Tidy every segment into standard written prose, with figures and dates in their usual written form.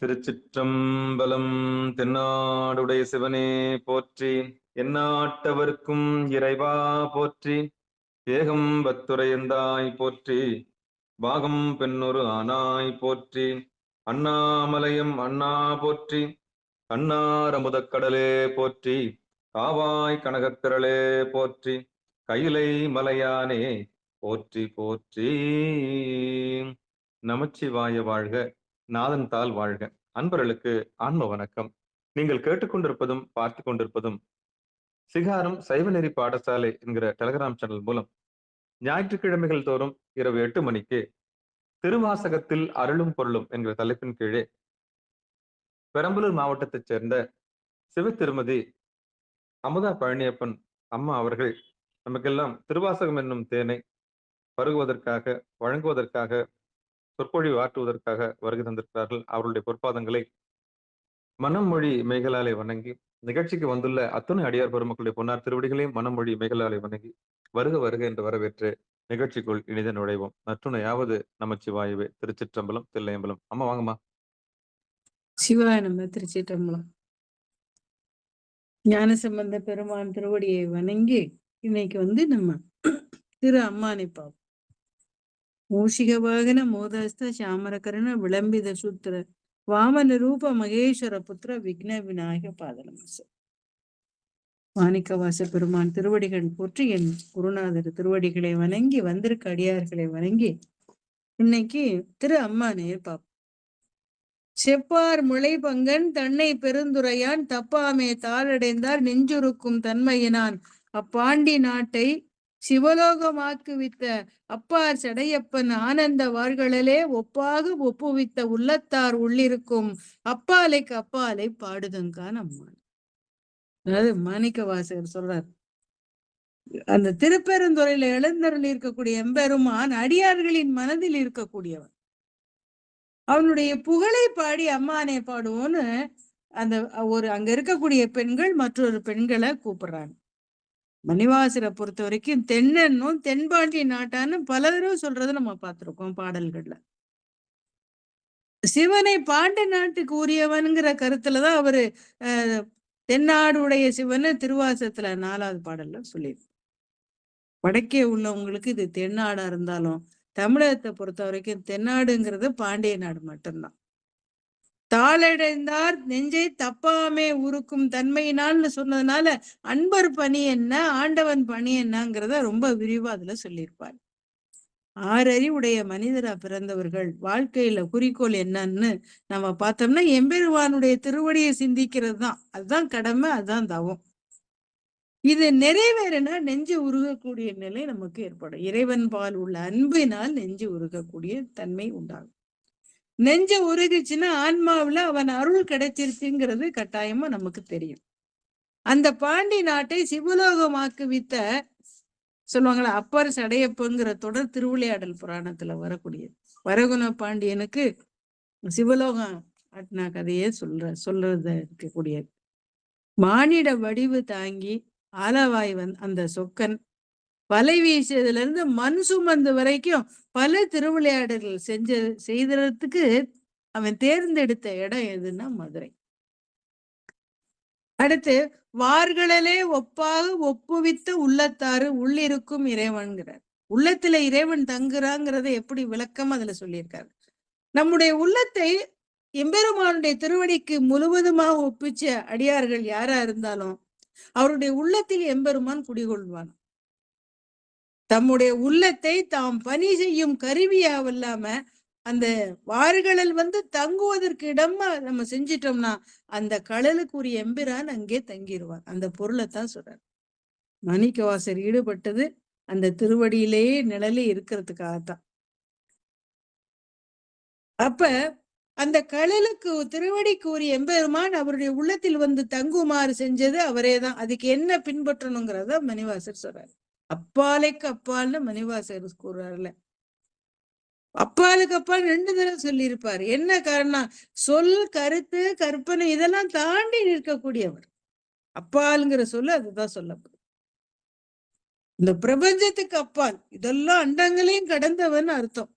திருச்சிற்றம்பலம். தென்னாடுடைய சிவனே போற்றி, எந்நாட்டவர்க்கும் இறைவா போற்றி. ஏகம்பத்துரையந்தாய் போற்றி, பாகம் பெண்ணொரு ஆனாய் போற்றி. அண்ணாமலையம் அண்ணா போற்றி, அண்ணாரமுதக்கடலே போற்றி. காவாய் கனகத்திரளே போற்றி, கையிலை மலையானே போற்றி போற்றி. நமச்சிவாய வாழ்க, நாதன் தாள் வாழ்க. அன்பர்களுக்கு ஆன்ம வணக்கம். நீங்கள் கேட்டுக்கொண்டிருப்பதும் பார்த்து கொண்டிருப்பதும் சிகாரம் சைவநெறி பாடசாலை என்கிற டெலிகிராம் சேனல் மூலம் ஞாயிற்றுக்கிழமைகள் தோறும் இரவு 8 மணிக்கு திருவாசகத்தில் அருளும் பொருளும் என்கிற தலைப்பின் கீழே பெரம்பலூர் மாவட்டத்தைச் சேர்ந்த சிவ திருமதி அமுதா பழனியப்பன் அம்மா அவர்கள் நமக்கெல்லாம் திருவாசகம் என்னும் தேனை பருகுவதற்காக, வழங்குவதற்காக, சொற்பொழிவு ஆற்றுவதற்காக வருகை தந்திருக்கிறார்கள். அவர்களுடைய பொற்பாதங்களை மனமொழி மேகலாலை வணங்கி, நிகழ்ச்சிக்கு வந்துள்ள அத்துணை அடியார் பெருமக்களுடைய பொன்னார் திருவடிகளையும் மனமொழி மேகலாலை வணங்கி வருக வருக என்று வரவேற்று நிகழ்ச்சிக்குள் இனித நுழைவோம். நற்றுணையாவது நமச்சிவாயவே. திருச்சிற்றம்பலம், தில்லையம்பலம். அம்மா வாங்கம்மா. சிவாய நம்ம. திருச்சிற்றம்பலம். ஞானசம்பந்த பெருமான் திருவடியை வணங்கி இன்னைக்கு நம்ம திரு அம்மானை பார்ப்போம். மூஷிக வாகன மோதஸ்த சாமரகரண விளம்பித சூத்திர வாமன ரூப மகேஸ்வர புத்திர விக்ன விநாயக பாதலமச. மாணிக்கவாச பெருமான் திருவடிகள் போற்றி, என் குருநாதர் திருவடிகளை வணங்கி, வந்திருக்க அடியார்களை வணங்கி இன்னைக்கு திரு அம்மானை பார்ப்போம். செப்பார் முளை பங்கன் தன்னை பெருந்துரையான் தப்பாமே தாளடைந்தார் நெஞ்சுருக்கும் தன்மையினான் அப்பாண்டி நாட்டை சிவலோகமாக்குவித்த அப்பார் சடையப்பன் ஆனந்த வார்களே ஒப்பாக ஒப்புவித்த உள்ளத்தார் உள்ளிருக்கும் அப்பாலைக்கு அப்பாலை பாடுதங்கான் அம்மான். அதாவது மாணிக்க வாசகர் சொல்றார், அந்த திருப்பெருந்துறையில எழுந்தருள் இருக்கக்கூடிய எம்பெருமான் அடியார்களின் மனதில் இருக்கக்கூடியவன். அவனுடைய புகழை பாடி அம்மானே பாடுவோன்னு அந்த அங்க இருக்கக்கூடிய பெண்கள் மற்றொரு பெண்களை கூப்பிடுறாங்க. மணிவாசரை பொறுத்த வரைக்கும் தென்னன்னும் தென்பாண்டி நாட்டான்னு பல தடவை சொல்றதை நம்ம பார்த்திருக்கோம் பாடல்கள்ல. சிவனை பாண்டி நாட்டுக்கு உரியவன்கிற கருத்துலதான் அவரு தென்னாடு உடைய சிவனை திருவாசத்துல 4வது பாடல்ல சொல்லியிருக்கோம். வடக்கே உள்ளவங்களுக்கு இது தென்னாடா இருந்தாலும் தமிழகத்தை பொறுத்த வரைக்கும் தென்னாடுங்கிறது பாண்டிய நாடு மட்டும்தான். தாளடைந்தார் நெஞ்சை தப்பாமே உருக்கும் தன்மையினால்னு சொன்னதுனால அன்பர் பணி என்ன, ஆண்டவன் பணி என்னங்கிறத ரொம்ப விரிவா அதுல சொல்லியிருப்பார். 6 அறிவுடைய மனிதரா பிறந்தவர்கள் வாழ்க்கையில குறிக்கோள் என்னன்னு நம்ம பார்த்தோம்னா எம்பெருமானுடைய திருவடியை சிந்திக்கிறது தான். அதுதான் கடமை, அதுதான் தவம். இது நிறைவேறினா நெஞ்சு உருகக்கூடிய நிலை நமக்கு ஏற்படும். இறைவன் பால் உள்ள அன்பினால் நெஞ்சு உருகக்கூடிய தன்மை உண்டாகும். நெஞ்ச உருகிச்சுன்னா ஆன்மாவில அவன் அருள் கிடைச்சிருச்சுங்கிறது கட்டாயமா நமக்கு தெரியும். அந்த பாண்டி நாட்டை சிவலோகமாக்குவித்த சொல்லுவாங்களா அப்பர் சடையப்பங்கிற தொடர் திருவிளையாடல் புராணத்துல வரக்கூடியது. வரகுண பாண்டியனுக்கு சிவலோகம் ஆட்டினா கதையே சொல்றது இருக்கக்கூடியது. மானிட வடிவு தாங்கி ஆலவாய் அந்த சொக்கன் வலை வீசியதுல இருந்து மண் சுமந்து வரைக்கும் பல திருவிளையாடல்கள் செய்ததுக்கு அவன் தேர்ந்தெடுத்த இடம் எதுன்னா மதுரை. அடுத்து வார்களே ஒப்பாக ஒப்புவித்த உள்ளத்தாறு உள்ளிருக்கும் இறைவன்கிறார். உள்ளத்துல இறைவன் தங்குறாங்கிறத எப்படி விளக்கம் அதுல சொல்லியிருக்காரு. நம்முடைய உள்ளத்தை எம்பெருமானுடைய திருவடிக்கு முழுவதுமாக ஒப்பிச்ச அடியார்கள் யாரா இருந்தாலும் அவருடைய உள்ளத்தில் எம்பெருமான் குடிகொள்வான். தம்முடைய உள்ளத்தை தாம் பணி செய்யும் கருவியாவல்லாம அந்த வார்களில் தங்குவதற்கு இடமா நம்ம செஞ்சிட்டோம்னா அந்த கடலுக்குரிய எம்பிரான் அங்கே தங்கிடுவார். அந்த பொருளைத்தான் சொல்றார். மாணிக்கவாசர் ஈடுபட்டது அந்த திருவடியிலேயே நிழலே இருக்கிறதுக்காகத்தான். அப்ப அந்த கடலுக்கு திருவடிக்கு உரிய எம்பெருமான் அவருடைய உள்ளத்தில் தங்குமாறு செஞ்சது அவரே தான். அதுக்கு என்ன பின்பற்றணுங்கிறத மணிவாசர் சொல்றாரு. அப்பாலைக்கு அப்பால்னு மணிவாசகர் கூறுறாருல. அப்பாலுக்கு அப்பால் 2 தடவை சொல்லியிருப்பாரு. என்ன காரணம்? சொல், கருத்து, கற்பனை இதெல்லாம் தாண்டி நிற்கக்கூடியவர். அப்பாலுங்கிற சொல்ல அதுதான் சொல்லப்படும். இந்த பிரபஞ்சத்துக்கு அப்பால் இதெல்லாம் அண்டங்களையும் கடந்தவன் அர்த்தம்.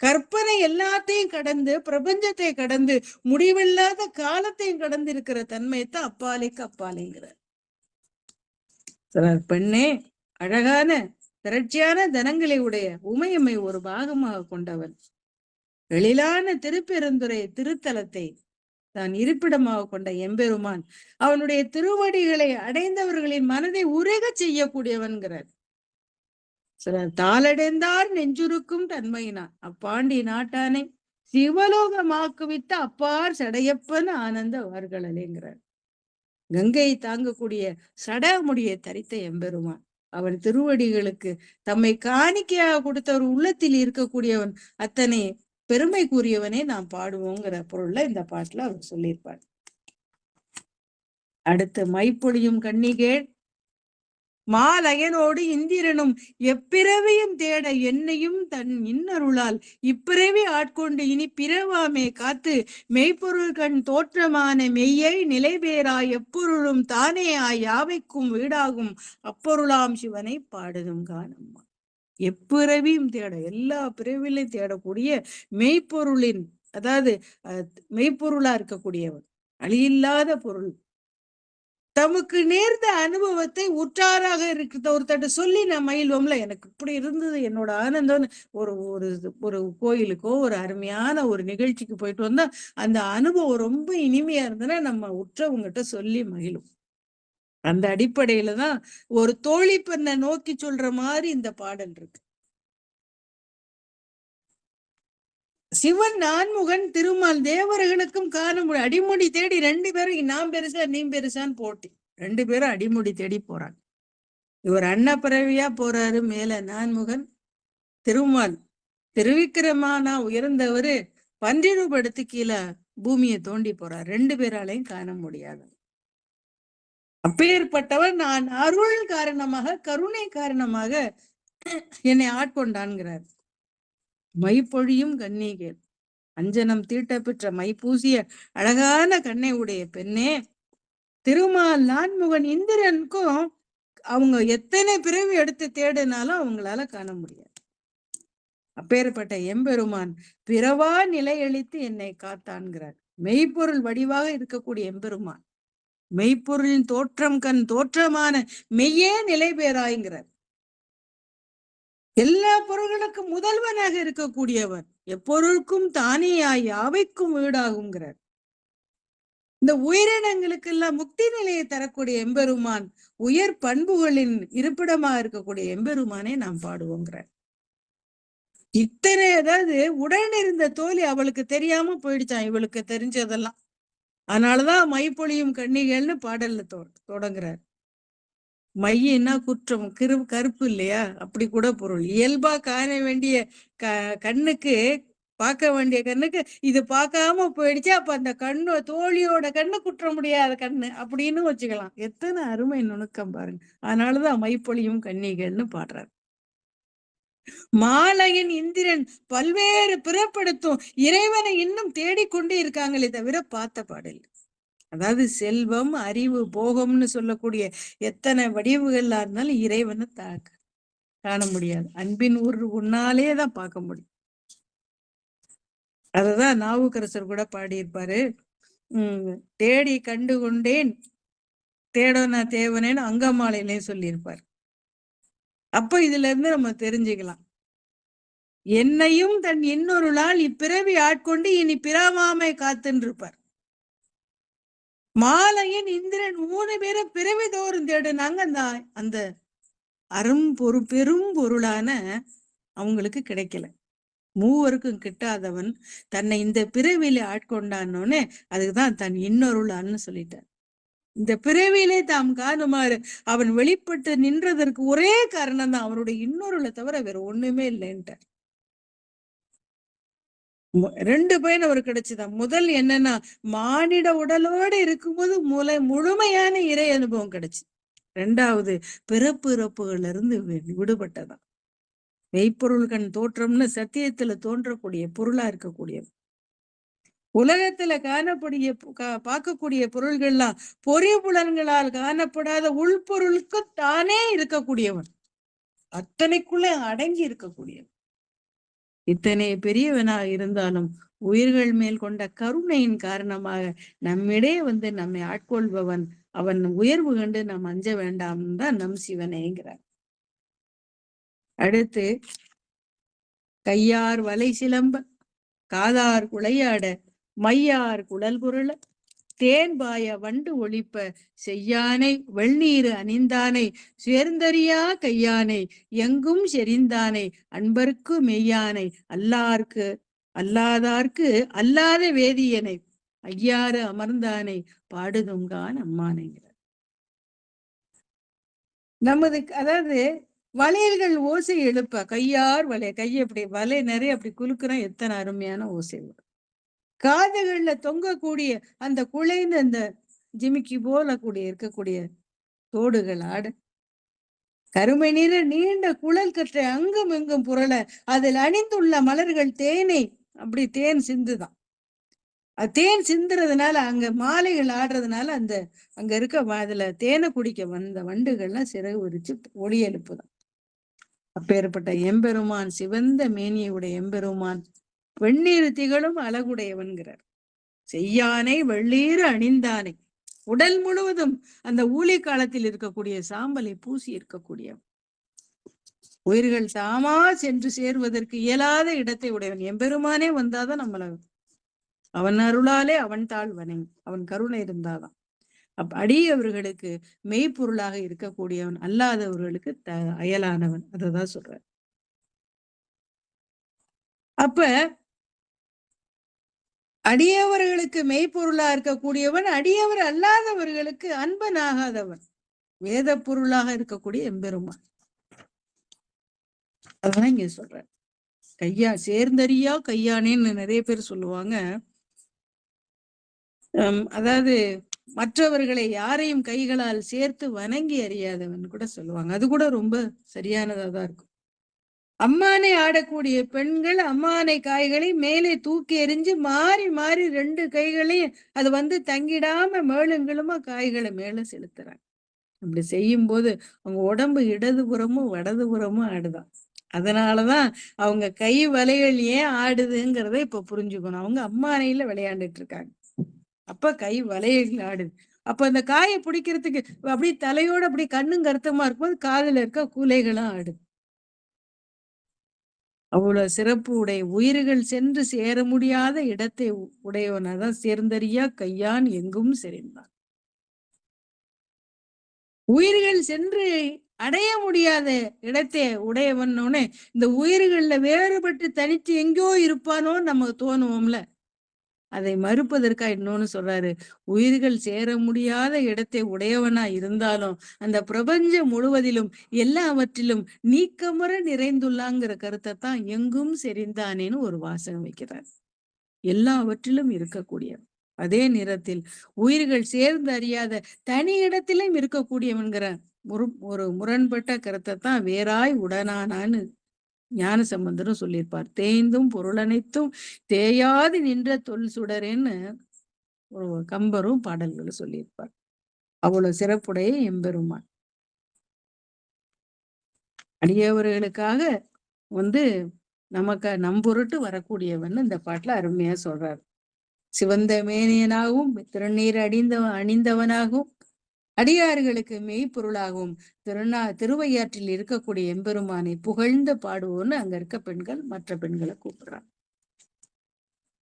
கற்பனை எல்லாத்தையும் கடந்து, பிரபஞ்சத்தை கடந்து, முடிவில்லாத காலத்தையும் கடந்து இருக்கிற தன்மையத்தான் அப்பாலைக்கு அப்பாலைங்கிறார். பெண்ணே, அழகான திரட்சியான தனங்களை உடைய உமையம்மை ஒரு பாகமாக கொண்டவன். எழிலான திருப்பெருந்துறை திருத்தலத்தை தான் இருப்பிடமாக கொண்ட எம்பெருமான் அவனுடைய திருவடிகளை அடைந்தவர்களின் மனதை உருக செய்யக்கூடியவன்கிறார். சிலர் தாளடைந்தார் நெஞ்சுருக்கும் தன்மையினான் அப்பாண்டி நாட்டானை சிவலோகமாக்குவித்த அப்பார் சடையப்பன் ஆனந்த வார்களேங்கிறார். கங்கை தாங்கக்கூடிய சடாமுடியை தரித்த எம்பெருமான் அவன் திருவடிகளுக்கு தம்மை காணிக்கையாக கொடுத்தவர் உள்ளத்தில் இருக்கக்கூடியவன், அத்தனை பெருமை கூறியவனே நாம் பாடுவோங்கிற பொருள்ல இந்த பாட்டுல அவர் சொல்லியிருப்பார். அடுத்து மைப்பொழியும் கன்னிகேள் மாலயனோடு இந்திரனும் எப்பிறவியும் தேட என்னையும் தன் இன்னருளால் இப்பிறவி ஆட்கொண்டு இனி பிறவாமே காத்து மெய்ப்பொருள் கண் தோற்றமான மெய்யை நிலைபேராய் எப்பொருளும் தானேயாய் யாவைக்கும் வீடாகும் அப்பொருளாம் சிவனை பாடுதும் காணம்மா. எப்பிறவியும் தேட, எல்லா பிறவிலையும் தேடக்கூடிய மெய்ப்பொருளின், அதாவது மெய்ப்பொருளா இருக்கக்கூடியவன், அழியில்லாத பொருள், தமக்கு நேர்ந்த அனுபவத்தை உற்றாராக இருக்கிற ஒருத்தட்ட சொல்லி நான் மகிழ்வோம்ல, எனக்கு இப்படி இருந்தது என்னோட ஆனந்தம்னு ஒரு ஒரு ஒரு கோயிலுக்கோ ஒரு அருமையான ஒரு நிகழ்ச்சிக்கு போயிட்டு வந்தா அந்த அனுபவம் ரொம்ப இனிமையா இருந்ததுன்னா நம்ம உற்றவங்கிட்ட சொல்லி மகிழும். அந்த அடிப்படையில தான் ஒரு தோழி பெண்ணை நோக்கி சொல்ற மாதிரி இந்த பாடல் இருக்கு. சிவன் நான்முகன் திருமால் தேவர்களுக்கும் காண முடியும். அடிமுடி தேடி 2 பேரும் நான் பெருசா நீ பெருசான்னு போட்டி 2 பேரும் அடிமுடி தேடி போறாங்க. இவர் அன்னப்பிறவியா போறாரு மேல நான்முகன், திருமால் திருவிக்கிரமானா உயர்ந்தவரு பன்றிருபடுத்து கீழே பூமியை தோண்டி போறார். 2 பேராலையும் காண முடியாது. அப்பேற்பட்டவர் நான் அருள் காரணமாக கருணை காரணமாக என்னை ஆட்கொண்டான்கிறார். மைப்பொழியும் கன்னிகேள் அஞ்சனம் தீட்ட பெற்ற மைப்பூசிய அழகான கண்ணை உடைய பெண்ணே, திருமால் நான்முகன் இந்திரனுக்கும் அவங்க எத்தனை பிறவி எடுத்து தேடினாலும் அவங்களால காண முடியாது. அப்பேற்பட்ட எம்பெருமான் பிறவா நிலையளித்து என்னை காத்தான்கிறார். மெய்ப்பொருள் வடிவாக இருக்கக்கூடிய எம்பெருமான், மெய்ப்பொருளின் தோற்றம் கண் தோற்றமான மெய்யே நிலை பேராய்கிறார். எல்லா பொருள்களுக்கும் முதல்வனாக இருக்கக்கூடியவன், எப்பொருளுக்கும் தானேயாய் யாவைக்கும் வீடாகுங்கிறார். இந்த உயிரினங்களுக்கு எல்லாம் முக்தி நிலையை தரக்கூடிய எம்பெருமான், உயர் பண்புகளின் இருப்பிடமா இருக்கக்கூடிய எம்பெருமானை நாம் பாடுவோங்கிறார். இத்தனை, அதாவது உடன் இருந்த தோழி அவளுக்கு தெரியாம போயிடுச்சான், இவளுக்கு தெரிஞ்சதெல்லாம். அதனாலதான் மைப்பொழியும் கன்னிகள்னு பாடல்ல தொடங்குறார். மையின்னா குற்றம், கருப்பு இல்லையா, அப்படி கூட பொருள். இயல்பா காண வேண்டிய கண்ணுக்கு, பார்க்க வேண்டிய கண்ணுக்கு இது பார்க்காம போயிடுச்சு, அப்ப அந்த கண்ணு தோழியோட கண்ணு குற்ற முடியாத கண்ணு அப்படின்னு வச்சுக்கலாம். எத்தனை அருமை நுணுக்கம் பாருங்க. அதனாலதான் மைப்பொழியும் கன்னிகள்னு பாடுறார். மாலையன் இந்திரன் பல்வேறு பிறப்படுத்தும் இறைவனை இன்னும் தேடிக்கொண்டே இருக்காங்களே தவிர பார்த்த பாடல். அதாவது செல்வம், அறிவு, போகம்னு சொல்லக்கூடிய எத்தனை வடிவுகளா இருந்தாலும் இறைவனை காண முடியாது. அன்பின் உன்னாலேதான் பார்க்க முடியும். அததான் நாவுக்கரசர் கூட பாடியிருப்பாரு. தேடி கண்டு கொண்டேன் தேடனா தேவனேன்னு அங்கமாலையிலே சொல்லியிருப்பார். அப்ப இதுல இருந்து நம்ம தெரிஞ்சுக்கலாம், என்னையும் தன் இன்னொருளால் இப்பிறவி ஆட்கொண்டு இனி பிறவாமை காத்துன்னு இருப்பார். மாலையன் இந்திரன் 3 பேரும் பிறவி தோறும் தேடுனாங்க. அந்த பெரும் பொருளான அவங்களுக்கு கிடைக்கல. மூவருக்கும் கிட்டாதவன் தன்னை இந்த பிறவியில ஆட்கொண்டானோன்னு அதுக்குதான் தன் இன்னொருளான்னு சொல்லிட்டார். இந்த பிறவியிலே தாம் காணுமாறு அவன் வெளிப்பட்டு நின்றதற்கு ஒரே காரணம் தான் அவனுடைய இன்னொருளை தவிர வேற ஒண்ணுமே இல்லைன்ட்டார். 2 பயன் அவர் கிடைச்சுதான். முதல் என்னன்னா, மானிட உடலோடு இருக்கும்போது முழுமையான இறை அனுபவம் கிடைச்சு. 2வது பிறப்பு இறப்புகள்ல இருந்து விடுபட்டதான். மெய்ப்பொருள் கண் தோற்றம்னு சத்தியத்துல தோன்றக்கூடிய பொருளா இருக்கக்கூடிய உலகத்துல பார்க்கக்கூடிய பொருள்கள்லாம் பொறி புலன்களால் காணப்படாத உள்பொருளுக்கு தானே இருக்கக்கூடியவன், அத்தனைக்குள்ள அடங்கி இருக்கக்கூடியவன். இத்தனை பெரியவனாக இருந்தாலும் உயிர்கள் மேல் கொண்ட கருணையின் காரணமாக நம்மிடையே வந்து நம்மை ஆட்கொள்பவன், அவன் உயர்வு கண்டு நாம் அஞ்ச வேண்டாம் தான் நம் சிவனேங்கிறார். அடுத்து, கையார் வலை சிலம்ப, காதார் குளையாட, மையார் குழல் புரள, தேன்பாய வண்டு ஒழிப்ப, செய்யானை வெள்நீர் அணிந்தானை, சேர்ந்தறியா கையானை, எங்கும் செறிந்தானை, அன்பர்க்கு மெய்யானை, அல்லாதார்க்கு அல்லாத வேதியனை, ஐயாறு அமர்ந்தானை, பாடுதுங்கான் அம்மானைங்கிறார். நமது அதாவது வளையல்கள் ஓசை எழுப்ப, கையார் வலை, கையை அப்படி வலை நிறைய அப்படி குலுக்குறோம், எத்தனை அருமையான ஓசை வரும். காதுகள்ல தொங்கக்கூடிய அந்த குழைந்த அந்த ஜிமிக்கி போல கூடிய இருக்கக்கூடிய தோடுகள் ஆட, கருமை நிற நீண்ட குழல் கற்றை அங்கும் எங்கும் புரள, அதில் அணிந்துள்ள மலர்கள் தேனை அப்படி தேன் சிந்துதான். அது தேன் சிந்துறதுனால அங்க மாலைகள் ஆடுறதுனால அந்த அங்க இருக்க அதுல தேனை குடிக்க வந்த வண்டுகள்லாம் சிறகு விரிச்சு ஒளி எழுப்புதான். அப்பேற்பட்ட எம்பெருமான், சிவந்த மேனியுடைய எம்பெருமான், வெந்நீர் திகழும் அழகுடையவன்கிறார். செய்யானை வெள்ளீர் அணிந்தானை, உடல் முழுவதும் அந்த ஊழி காலத்தில் இருக்கக்கூடிய சாம்பலை பூசி இருக்கக்கூடியவன். உயிர்கள் தாமா சென்று சேர்வதற்கு இயலாத இடத்தை உடையவன். எம்பெருமானே வந்தாதான் நம்மள அவன் அருளாலே அவன் தாழ் வணங்கி, அவன் கருணை இருந்தாதான். அடியவர்களுக்கு மெய்ப்பொருளாக இருக்கக்கூடியவன், அல்லாதவர்களுக்கு அயலானவன். அததான் சொல்ற. அப்ப அடியவர்களுக்கு மெய்ப்பொருளா இருக்கக்கூடியவன், அடியவர் அல்லாதவர்களுக்கு அன்பனாகாதவன், வேத பொருளாக இருக்கக்கூடிய எம்பெருமான். அதான் இங்க சொல்ற. கையா சேர்ந்தறியா கையானேன்னு நிறைய பேர் சொல்லுவாங்க. அதாவது மற்றவர்களை யாரையும் கைகளால் சேர்த்து வணங்கி அறியாதவன் கூட சொல்லுவாங்க. அது கூட ரொம்ப சரியானதாதான் இருக்கும். அம்மானை ஆடக்கூடிய பெண்கள் அம்மானை காய்களை மேலே தூக்கி எறிஞ்சு மாறி மாறி 2 கைகளையும் அது வந்து தங்கிடாம மேலுங்களுமா காய்களை மேல செலுத்துறாங்க. அப்படி செய்யும் போது அவங்க உடம்பு இடதுபுறமும் வடதுபுறமும் ஆடுதான். அதனாலதான் அவங்க கை வலைகள் ஏன் ஆடுதுங்கிறத இப்ப புரிஞ்சுக்கணும். அவங்க அம்மானையில விளையாண்டுட்டு இருக்காங்க, அப்ப கை வலைகள் ஆடுது. அப்ப அந்த காயை பிடிக்கிறதுக்கு அப்படி தலையோட அப்படி கண்ணும் கருத்தமா இருக்கும்போது காதுல இருக்க கூலைகளும் ஆடுது. அவ்வளவு சிறப்பு உடைய உயிர்கள் சென்று சேர முடியாத இடத்தை உடையவனாதான் சேர்ந்தறியா கையான் எங்கும் செறிந்தான். உயிர்கள் சென்று அடைய முடியாத இடத்தை உடையவனோனே இந்த உயிர்கள்ல வேறுபட்டு தனித்து எங்கோ இருப்பானோ நமக்கு தோணுவோம்ல. அதை மறுப்பதற்கா இன்னொன்னு சொல்றாரு. உயிர்கள் சேர முடியாத இடத்தை உடையவனா இருந்தாலும் அந்த பிரபஞ்சம் முழுவதிலும் எல்லாவற்றிலும் நீக்கமுற நிறைந்துள்ளாங்கிற கருத்தை தான் எங்கும் செறிந்தானேன்னு ஒரு வாசகம் வைக்கிறார். எல்லாவற்றிலும் இருக்கக்கூடிய அதே நேரத்தில் உயிர்கள் சேர்ந்து அறியாத தனி இடத்திலும் இருக்கக்கூடியவன்கிற ஒரு முரண்பட்ட கருத்தை தான் வேறாய் உடனானான்னு ஞான சம்பந்தரும் சொல்லியிருப்பார். தேய்ந்தும் பொருளனைத்தும் தேயாது நின்ற தொல் சுடரேன்னு ஒரு கம்பரும் பாடல்களும் சொல்லியிருப்பார். அவ்வளவு சிறப்புடைய எம்பெருமான் அடியவர்களுக்காக வந்து நமக்கு நம்பொருட்டு வரக்கூடியவன் இந்த பாட்டுல அருமையா சொல்றார். சிவந்த மேனியனாகவும் திருநீர் அணிந்தவனாகவும் அடியார்களுக்கு மெய்ப்பொருளாகவும் திருவையாற்றில் இருக்கக்கூடிய எம்பெருமானை புகழ்ந்து பாடுவோன்னு அங்க இருக்க பெண்கள் மற்ற பெண்களை கூப்பிடுறாங்க.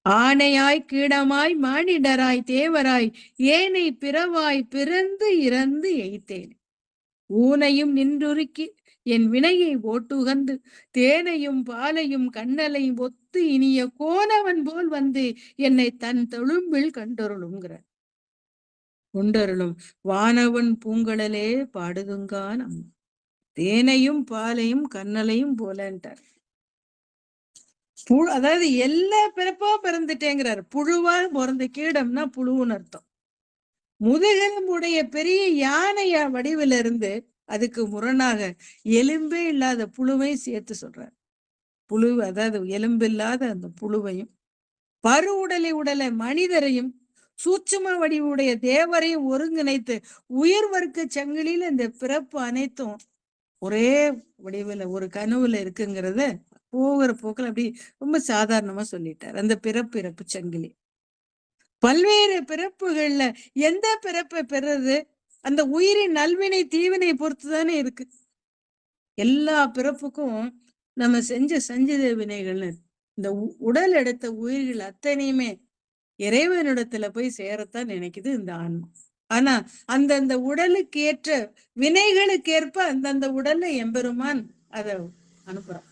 ஆணையாய் கீடமாய் மானிடராய் தேவராய் ஏனை பிறவாய் பிறந்து இறந்து எய்த்தேன், ஊனையும் நின்றுருக்கி என் வினையை ஓட்டுகந்து தேனையும் பாலையும் கண்ணலையும் ஒத்து இனிய கோனவன் போல் வந்து என்னை தன் தொழும்பில் கண்டொருளுங்கிற கொண்டருளும் வானவன் பூங்கடலே பாடுதுங்கான் அம்மா, தேனையும் பாலையும் கண்ணலையும் போலன்ட்டார். அதாவது எல்லா பிறப்பா பிறந்துட்டேங்கிறாரு. புழுவா பிறந்த கீடம்னா புழுவுன்னு அர்த்தம். முதுகெலும்புடைய பெரிய யானைய வடிவில இருந்து அதுக்கு முரணாக எலும்பே இல்லாத புழுவை சேர்த்து சொல்றார். புழு அதாவது எலும்பு இல்லாத அந்த புழுவையும் பரு உடலை மனிதரையும் சூட்சும வடிவுடைய தேவரையும் ஒருங்கிணைத்து உயர் வர்க்க சங்கிலியில இந்த பிறப்பு அனைத்தும் ஒரே வடிவுல ஒரு கனவுல இருக்குங்கிறத போகிற போக்குல அப்படி ரொம்ப சாதாரணமா சொல்லிட்டார். அந்த பிறப்பு இறப்பு சங்கிலி பல்வேறு பிறப்புகள்ல எந்த பிறப்பை பெறுறது அந்த உயிரின் நல்வினை தீவினை பொறுத்து தானே இருக்கு. எல்லா பிறப்புக்கும் நம்ம செஞ்ச சஞ்சித வினைகள்னு இந்த உடல் எடுத்த உயிர்கள் அத்தனையுமே இறைவனிடத்துல போய் சேரத்தான் நினைக்குது இந்த ஆன்மா. ஆனா அந்தந்த உடலுக்கு ஏற்ற வினைகளுக்கு ஏற்ப அந்தந்த உடல்ல எம்பெருமான் அதை அனுப்புறான்.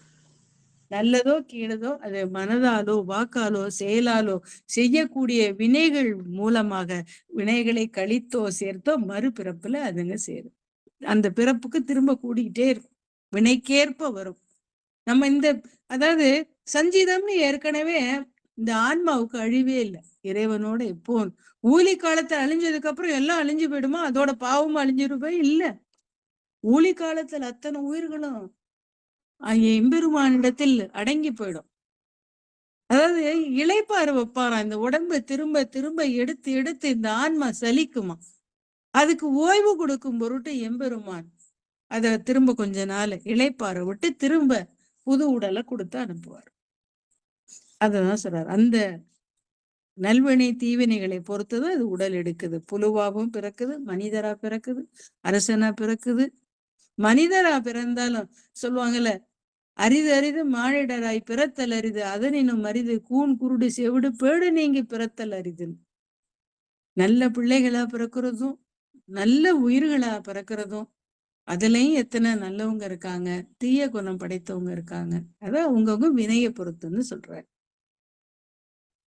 நல்லதோ கீழதோ அது மனதாலோ வாக்காலோ செயலாலோ செய்யக்கூடிய வினைகள் மூலமாக வினைகளை கழித்தோ சேர்த்தோ மறுபிறப்புல அதுங்க சேரும். அந்த பிறப்புக்கு திரும்ப கூடிக்கிட்டே இருக்கும், வினைக்கேற்ப வரும். நம்ம இந்த அதாவது சஞ்சீதம்னு ஏற்கனவே இந்த ஆன்மாவுக்கு அழிவே இல்லை. இறைவனோட எப்போ ஊழி காலத்தை அழிஞ்சதுக்கு அப்புறம் எல்லாம் அழிஞ்சு போயிடுமா, அதோட பாவமும் அழிஞ்சிருவே இல்ல. ஊழி காலத்துல அத்தனை உயிர்களும் எம்பெருமானிடத்தில் அடங்கி போயிடும். அதாவது இளைப்பாறு வைப்பாராம். இந்த உடம்பு திரும்ப திரும்ப எடுத்து எடுத்து இந்த ஆன்மா சலிக்குமா, அதுக்கு ஓய்வு கொடுக்கும் பொருட்டு எம்பெருமான் அத திரும்ப கொஞ்ச நாள் இளைப்பாற விட்டு திரும்ப புது உடலை கொடுத்து அனுப்புவார். அததான் சொல்றாரு. அந்த நல்வினை தீவினைகளை பொறுத்துதான் அது உடல் எடுக்குது. புழுவாவும் பிறக்குது, மனிதரா பிறக்குது, அரசனா பிறக்குது. மனிதரா பிறந்தாலும் சொல்லுவாங்கல்ல, அரிது அரிது மானிடராய் பிறத்தல் அரிது அதனினும் அரிது கூன் குருடு செவிடு பேடு நீங்கி பிறத்தல் அரிதுன்னு. நல்ல பிள்ளைகளா பிறக்கிறதும் நல்ல உயிர்களா பிறக்கிறதும் அதுலயும் எத்தனை நல்லவங்க இருக்காங்க, தீய குணம் படைத்தவங்க இருக்காங்க. அதான் அவங்கவுங்க வினையை பொறுத்துன்னு சொல்றாரு.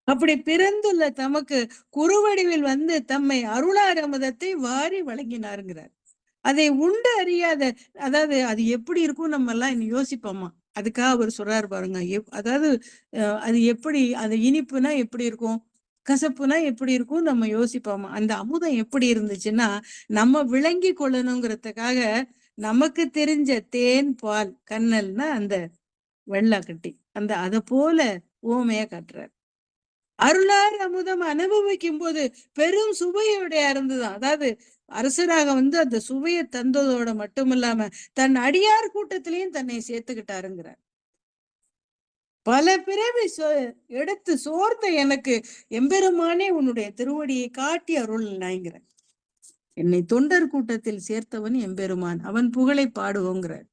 அப்படி பிறந்துள்ள தமக்கு குறுவடிவில் வந்து தம்மை அருளார் அமுதத்தை வாரி வழங்கினாருங்கிறார். அதை உண்டு அறியாத, அதாவது அது எப்படி இருக்கும் நம்ம எல்லாம் இன்னும் யோசிப்போமா, அதுக்காக அவர் சொல்றாரு பாருங்க. அதாவது அது எப்படி, அது இனிப்புனா எப்படி இருக்கும், கசப்புனா எப்படி இருக்கும் நம்ம யோசிப்போமா. அந்த அமுதம் எப்படி இருந்துச்சுன்னா நம்ம விளங்கி கொள்ளணுங்கிறதுக்காக நமக்கு தெரிஞ்ச தேன் பால் கண்ணல்னா அந்த வெள்ளக்கட்டி அந்த அதை போல ஓமையா காட்டுறார். அருளார் அமுதம் அனுபவிக்கும் போது பெரும் சுவையுடைய இருந்துதான். அதாவது அரசராக வந்து அந்த சுவையை தந்ததோட மட்டும் இல்லாம தன் அடியார் கூட்டத்திலையும் தன்னை சேர்த்துக்கிட்டாருங்கிறார். பல பிறவி எடுத்து சோர்த்த எனக்கு எம்பெருமானே உன்னுடைய திருவடியை காட்டி அருள் நாய்ங்கிற. என்னை தொண்டர் கூட்டத்தில் சேர்த்தவன் எம்பெருமான், அவன் புகழை பாடுவோங்கிறார்.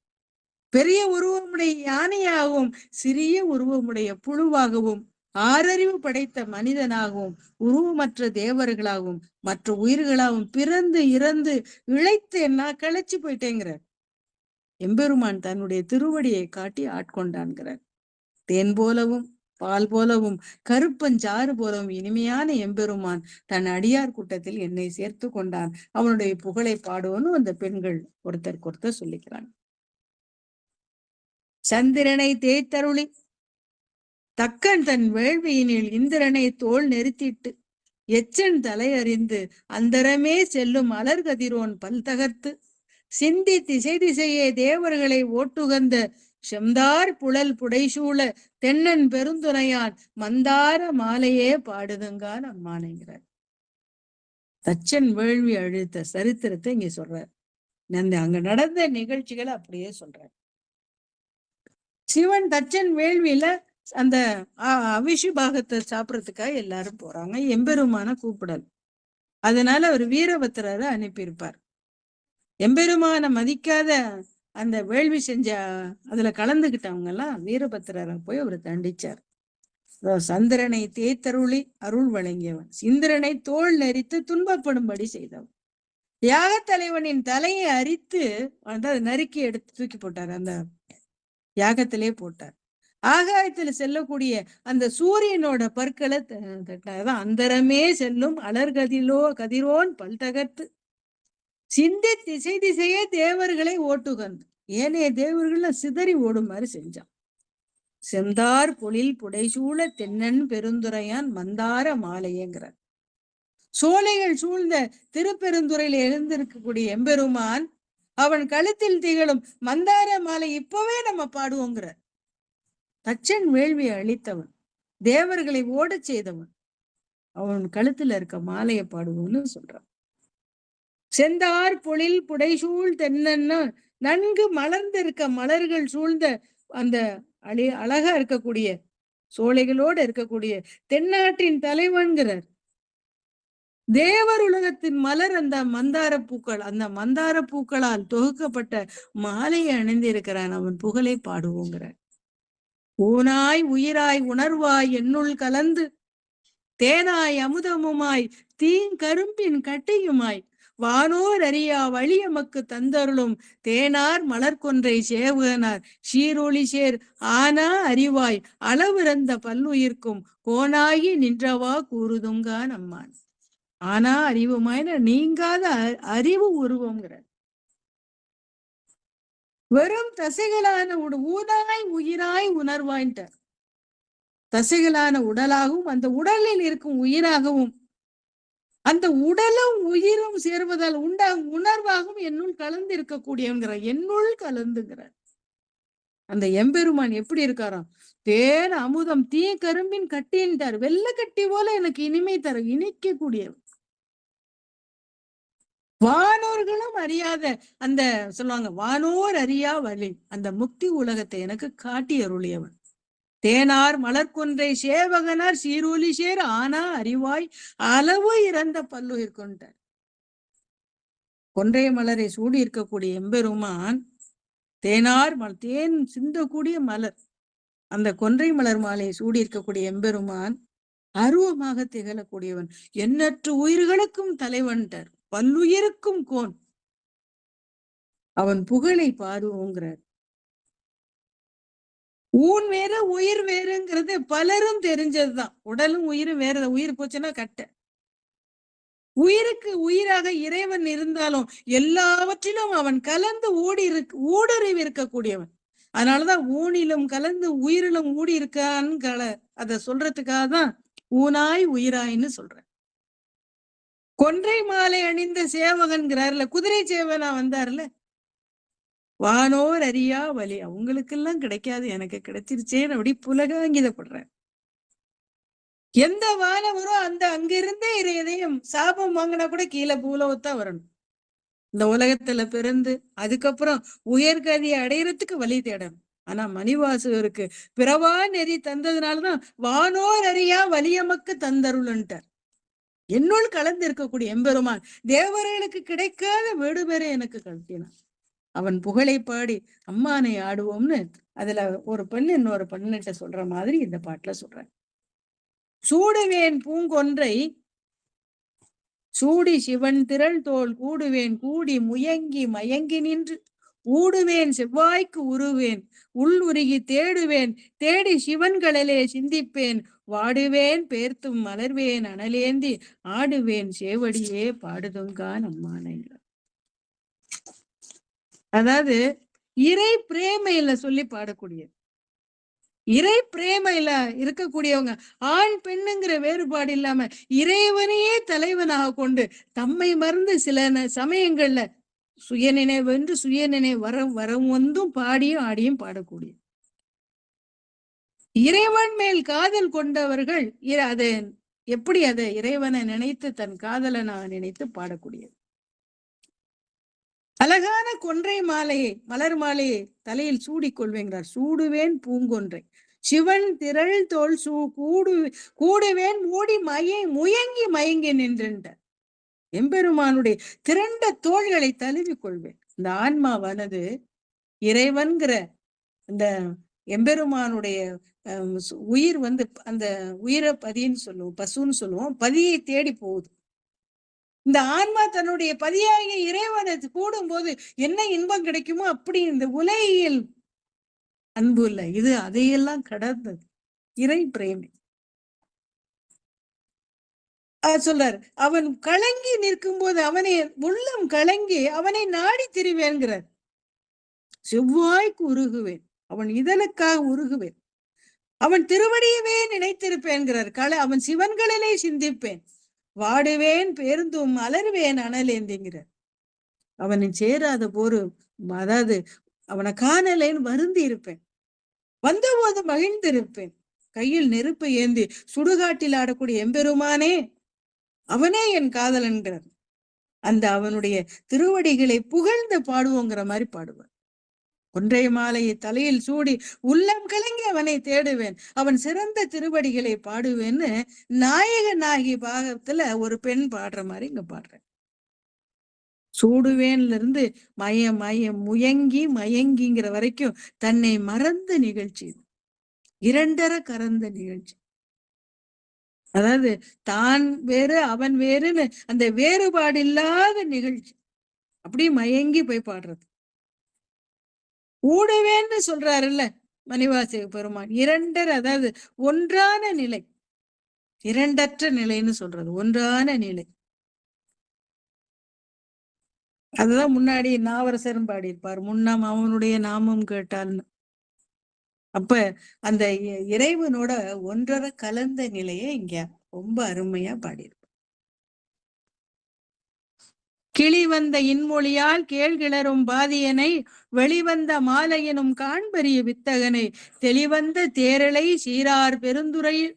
பெரிய உருவமுடைய யானையாகவும் சிறிய உருவமுடைய புழுவாகவும் ஆறறிவு படைத்த மனிதனாகவும் உருவமற்ற தேவர்களாகவும் மற்ற உயிர்களாகவும் பிறந்து இறந்து இழைத்து என்ன களைச்சு போயிட்டேங்கிறார். எம்பெருமான் தன்னுடைய திருவடியை காட்டி ஆட்கொண்டான்கிறார். தேன் போலவும் பால் போலவும் கருப்பஞ்சாறு போலவும் இனிமையான எம்பெருமான் தன் அடியார் கூட்டத்தில் என்னை சேர்த்து கொண்டான், அவனுடைய புகழை பாடுவோன்னு அந்த பெண்கள் ஒருத்தர் சொல்லிக்கிறாங்க. சந்திரனை தேய்த்தருளி தக்கன் தன் வேள்வியினில் இந்திரனை தோல் நெருத்திட்டு எச்சன் தலை அறிந்து அந்தரமே செல்லும் அலர்கதிரோன் பல் தகர்த்து சிந்தி திசை திசையே தேவர்களை ஓட்டுகந்த செம்தார் புழல் புடைசூழ தென்னன் பெருந்துணையான் மந்தார மாலையே பாடுதுங்கான் அம்மானுங்கிறார். தச்சன் வேள்வி அழுத்த சரித்திரத்தை இங்க சொல்றார். அங்க நடந்த நிகழ்ச்சிகளை அப்படியே சொல்றார். சிவன் தச்சன் வேள்வியில அந்த அவிஷு பாகத்தை சாப்பிடறதுக்காக எல்லாரும் போறாங்க, எம்பெருமான கூப்பிடல். அதனால அவர் வீரபத்திரரை அனுப்பியிருப்பார். எம்பெருமான மதிக்காத அந்த வேள்வி செஞ்ச அதுல கலந்துகிட்டவங்க எல்லாம் வீரபத்திரரை போய் அவர் தண்டிச்சார். சந்திரனை தேய்த்தருளி அருள் வழங்கியவன், இந்திரனை தோல் நெறித்து துன்பப்படும்படி செய்தவன், யாக தலைவனின் தலையை அரித்து நறுக்கி எடுத்து தூக்கி போட்டார், அந்த யாகத்திலே போட்டார். ஆகாயத்துல செல்லக்கூடிய அந்த சூரியனோட பற்களை தட்டாதான் அந்தரமே செல்லும் கதிரோன் பல் தகர்த்து சிந்தி திசை திசையே தேவர்களை ஓட்டுகந்து ஏனைய தேவர்கள சிதறி ஓடும் மாதிரி செஞ்சான். செந்தார் பொழில் புடைசூழ தென்னன் பெருந்துரையான் மந்தார மாலையேங்கிறார். சோலைகள் சூழ்ந்த திருப்பெருந்துறையில் எழுந்திருக்கக்கூடிய எம்பெருமான் அவன் கழுத்தில் திகழும் மந்தார மாலை இப்பவே நம்ம பாடுவோங்கிறார். தச்சன் வேள்வியை அழித்தவன், தேவர்களை ஓடச் செய்தவன், அவன் கழுத்துல இருக்க மாலையை பாடுவோம்னு சொல்றான். செந்தார் பொழில் புடைசூழ் தென்னன்னு நன்கு மலர்ந்திருக்க மலர்கள் சூழ்ந்த அந்த அழகா இருக்கக்கூடிய சோலைகளோடு இருக்கக்கூடிய தென்னாட்டின் தலைவன்கிறார். தேவர் உலகத்தின் மலர் அந்த மந்தார பூக்கள், அந்த மந்தார பூக்களால் தொகுக்கப்பட்ட மாலையை அணிந்திருக்கிறான். அவன் புகழை பாடுவோங்கிறார். ஊனாய் உயிராய் உணர்வாய் என்னுள் கலந்து தேனாய் அமுதமுமாய் தீங்கரும்பின் கட்டியுமாய் வானோர் அறியா வழியமக்கு தந்தருளும் தேனார் மலர்கொன்றை சேவகனார் சீரொளி சேர் ஆனா அறிவாய் அளவிறந்த பல்லுயிர்க்கும் கோனாகி நின்றவா கூறுதுங்கா நம்மான். ஆனா அறிவுமாயின நீங்காத அறிவு உருவங்கிற வெறும் தசைகளான ஊனாய் உயிராய் உணர்வாயின்ட்டார். தசைகளான உடலாகவும் அந்த உடலில் இருக்கும் உயிராகவும் அந்த உடலும் உயிரும் சேர்வதால் உண்டாகும் உணர்வாகவும் என்னுள் கலந்து இருக்கக்கூடியவங்கிற என்னுள் கலந்துங்கிறார். அந்த எம்பெருமான் எப்படி இருக்காராம்? தேன் அமுதம் தீ கரும்பின் கட்டின்ட்டார். வெள்ளை கட்டி போல எனக்கு இனிமை தர இனிக்கக்கூடியவர். வானோர்களும் அறியாத அந்த சொல்லுவாங்க, வானோர் அறியா வழி அந்த முக்தி உலகத்தை எனக்கு காட்டி அருளியவன். தேனார் மலர்கொன்றை சேவகனார் சீரொலி சேர் ஆனா அறிவாய் அளவு இறந்த பல்லுயிர் கொண்டார். கொன்றை மலரை சூடி இருக்கக்கூடிய எம்பெருமான் தேனார் தேன் சிந்தக்கூடிய மலர், அந்த கொன்றை மலர் மாலையை சூடி இருக்கக்கூடிய எம்பெருமான் அருவமாக திகழக்கூடியவன். எண்ணற்ற உயிர்களுக்கும் தலைவன்ட்டார், பல்லுயிருக்கும் கோன். அவன் புகழை பாடுவோங்கிறார். ஊன் வேற உயிர் வேறுங்கிறது பலரும் தெரிஞ்சதுதான். உடலும் உயிரும் வேற. உயிர் போச்சுன்னா கட்ட. உயிருக்கு உயிராக இறைவன் இருந்தாலும் எல்லாவற்றிலும் அவன் கலந்து ஊடுருவி இருக்கக்கூடியவன். அதனாலதான் ஊனிலும் கலந்து உயிரிலும் ஊடி இருக்கான்னு அத சொல்றதுக்காக தான் ஊனாய் உயிராயின்னு சொல்றேன். கொன்றை மாலை அணிந்த சேவகன்கிறார்ல, குதிரை சேவனா வந்தார்ல, வானோர் அறியா வழி அவங்களுக்கெல்லாம் கிடைக்காது, எனக்கு கிடைச்சிருச்சேன்னு அப்படி புலகாங்கிதப்படுறேன். எந்த வானவரோ அந்த அங்கிருந்தே இறையதையும் சாபம் வாங்கினா கூட கீழே பூலோகத்தான் வரணும். இந்த உலகத்துல பிறந்து அதுக்கப்புறம் உயர்கதியை அடையறதுக்கு வழி தேடணும். ஆனா மணிவாசகருக்கு பிறவா நெறி தந்ததுனாலதான் வானோர் அறியா வலியமக்கு தந்தருள்ன்ட்டார். என்னுள் கலந்து இருக்கக்கூடிய எம்பெருமான் தேவர்களுக்கு கிடைக்காத வீடுபெற எனக்கு கழட்டினான். அவன் புகழை பாடி அம்மானை ஆடுவோம்னு அதுல ஒரு பெண் இன்னொரு பெண்ணிட்ட சொல்ற மாதிரி இந்த பாட்டுல சொல்றேன். சூடுவேன் பூங்கொன்றை சூடி சிவன் திரள் தோல் கூடுவேன் கூடி முயங்கி மயங்கி நின்று ஊடுவேன் செவ்வாய்க்கு உருவேன் உள் உருகி தேடுவேன் தேடி சிவன்களிலே சிந்திப்பேன் வாடுவேன் பேர்த்தும் மலர்வேன் அனலேந்தி ஆடுவேன் சேவடியே பாடுதுங்கான் அம்மானை. அதாவது இறை பிரேமையில சொல்லி பாடக்கூடியது. இறை பிரேமையில இருக்கக்கூடியவங்க ஆண் பெண்ணுங்கிற வேறுபாடு இல்லாம இறைவனையே தலைவனாக கொண்டு தம்மை மறந்து சில சமயங்கள்ல சுயநினைவென்று சுயநினைவு வரம் வந்தும் பாடியும் ஆடியும் பாடக்கூடிய இறைவன் மேல் காதல் கொண்டவர்கள் அதை எப்படி அதை இறைவனை நினைத்து தன் காதலனா நினைத்து பாடக்கூடியது. அழகான கொன்றை மாலையை மலர் மாலையை தலையில் சூடிக்கொள்வேங்கிறார். சூடுவேன் பூங்கொன்றை சிவன் திரள் தோல் கூடுவேன் மூடி முயங்கி மயங்கி நின்றார். எம்பெருமானுடைய திரண்ட தோள்களை தழுவி கொள்வேன். இந்த ஆன்மாவானது இறைவன்கிற இந்த எம்பெருமானுடைய உயிர் அந்த உயிரை பதின்னு சொல்லுவோம், பசுன்னு சொல்லுவோம், பதியை தேடி போகுது. இந்த ஆன்மா தன்னுடைய பதியாகிய இறைவனை கூடும் போது என்ன இன்பம் கிடைக்குமோ அப்படி இந்த உலகில் அன்பு இல்லை, இது அதையெல்லாம் கடந்தது இறை பிரேமி. சொல்றார், அவன் கலங்கி நிற்கும் போது அவனை உள்ளம் கலங்கி அவனை நாடி திரிவேன்கிறார். செவ்வாய்க்கு உருகுவேன், அவன் இதழுக்காக உருகுவேன், அவன் திருவடியவே நினைத்திருப்பேன்கிறார். அவன் சிவன்களிலே சிந்திப்பேன், வாடுவேன் பேருந்தும் அலறுவேன் அனலேந்திங்கிறார். அவனை சேராத போரு, அதாவது அவனை காணலேன்னு வருந்தி இருப்பேன், வந்தபோது மகிழ்ந்திருப்பேன், கையில் நெருப்பு ஏந்தி சுடுகாட்டில் ஆடக்கூடிய எம்பெருமானே அவனே என் காதலன்கிறார். அந்த அவனுடைய திருவடிகளை புகழ்ந்து பாடுவோங்கிற மாதிரி பாடுவார். கொன்றை மாலையை தலையில் சூடி உள்ளம் கலங்கி அவனை தேடுவேன், அவன் சிறந்த திருவடிகளை பாடுவேன்னு நாயக நாயகி பாகத்துல ஒரு பெண் பாடுற மாதிரி இங்க பாடுறேன். சூடுவேன்ல இருந்து முயங்கி மயங்கிங்கிற வரைக்கும் தன்னை மறந்த நிகழ்ச்சி, இரண்டரை கறந்த நிகழ்ச்சி. அதாவது தான் வேறு அவன் வேறுன்னு அந்த வேறுபாடு இல்லாத நிகழ்ச்சி, அப்படி மயங்கி போய் பாடுறது. ஊடுவேன்னு சொல்றாருல்ல மணிவாசக பெருமான், இரண்டர், அதாவது ஒன்றான நிலை, இரண்டற்ற நிலைன்னு சொல்றது, ஒன்றான நிலை. அதுதான் முன்னாடி நாவரசரும் பாடியிருப்பார், முன்னாம் அவனுடைய நாமம் கேட்டால்னு. அப்ப அந்த இறைவனோட ஒன்றரை கலந்த நிலையை இங்க ரொம்ப அருமையா பாடியிருப்பார். கிளி வந்த இன்மொழியால் கேள்கிளரும் பாதியனை வெளிவந்த மாலையனும் காண்பரிய வித்தகனை தெளிவந்த தேரலை சீரார் பெருந்துறையில்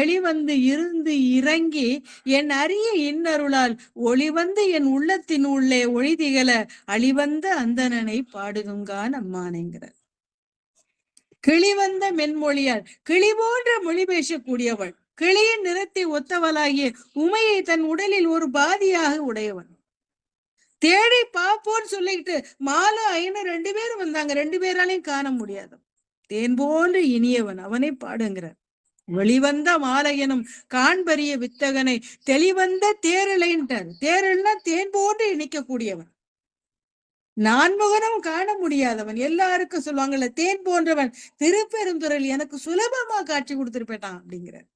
எளிவந்து இருந்து இறங்கி என் அரிய இன்னருளால் ஒளிவந்து என் உள்ளத்தின் உள்ளே ஒளிதிகழ அழிவந்த அந்தணனை பாடுதுங்கான் அம்மானேங்கிறார். கிளிவந்த மென்மொழியால், கிளி போன்ற மொழி பேசக்கூடியவள், கிளியின் நிறத்தை ஒத்தவளாகிய உமையை தன் உடலில் ஒரு பாதியாக உடையவன். தேடி பாப்போன்னு சொல்லிட்டு மாலும் ஐயனும் 2 பேரும் வந்தாங்க, 2 பேராலையும் காண முடியாது. தேன் போன்று இனியவன் அவனை பாடுங்கிறார். வெளிவந்த மாலையனும் காண்பரிய வித்தகனை தெளிவந்த தேரலைன்ட்டார். தேரல்னா தேன் போன்று இனிக்கக்கூடியவன், நான்முகனும் காண முடியாதவன். எல்லாருக்கும் சொல்லுவாங்கல்ல தேன் போன்றவன், திருப்பெருந்துறையில் எனக்கு சுலபமா காட்சி கொடுத்துருப்பேட்டான் அப்படிங்கிறார்.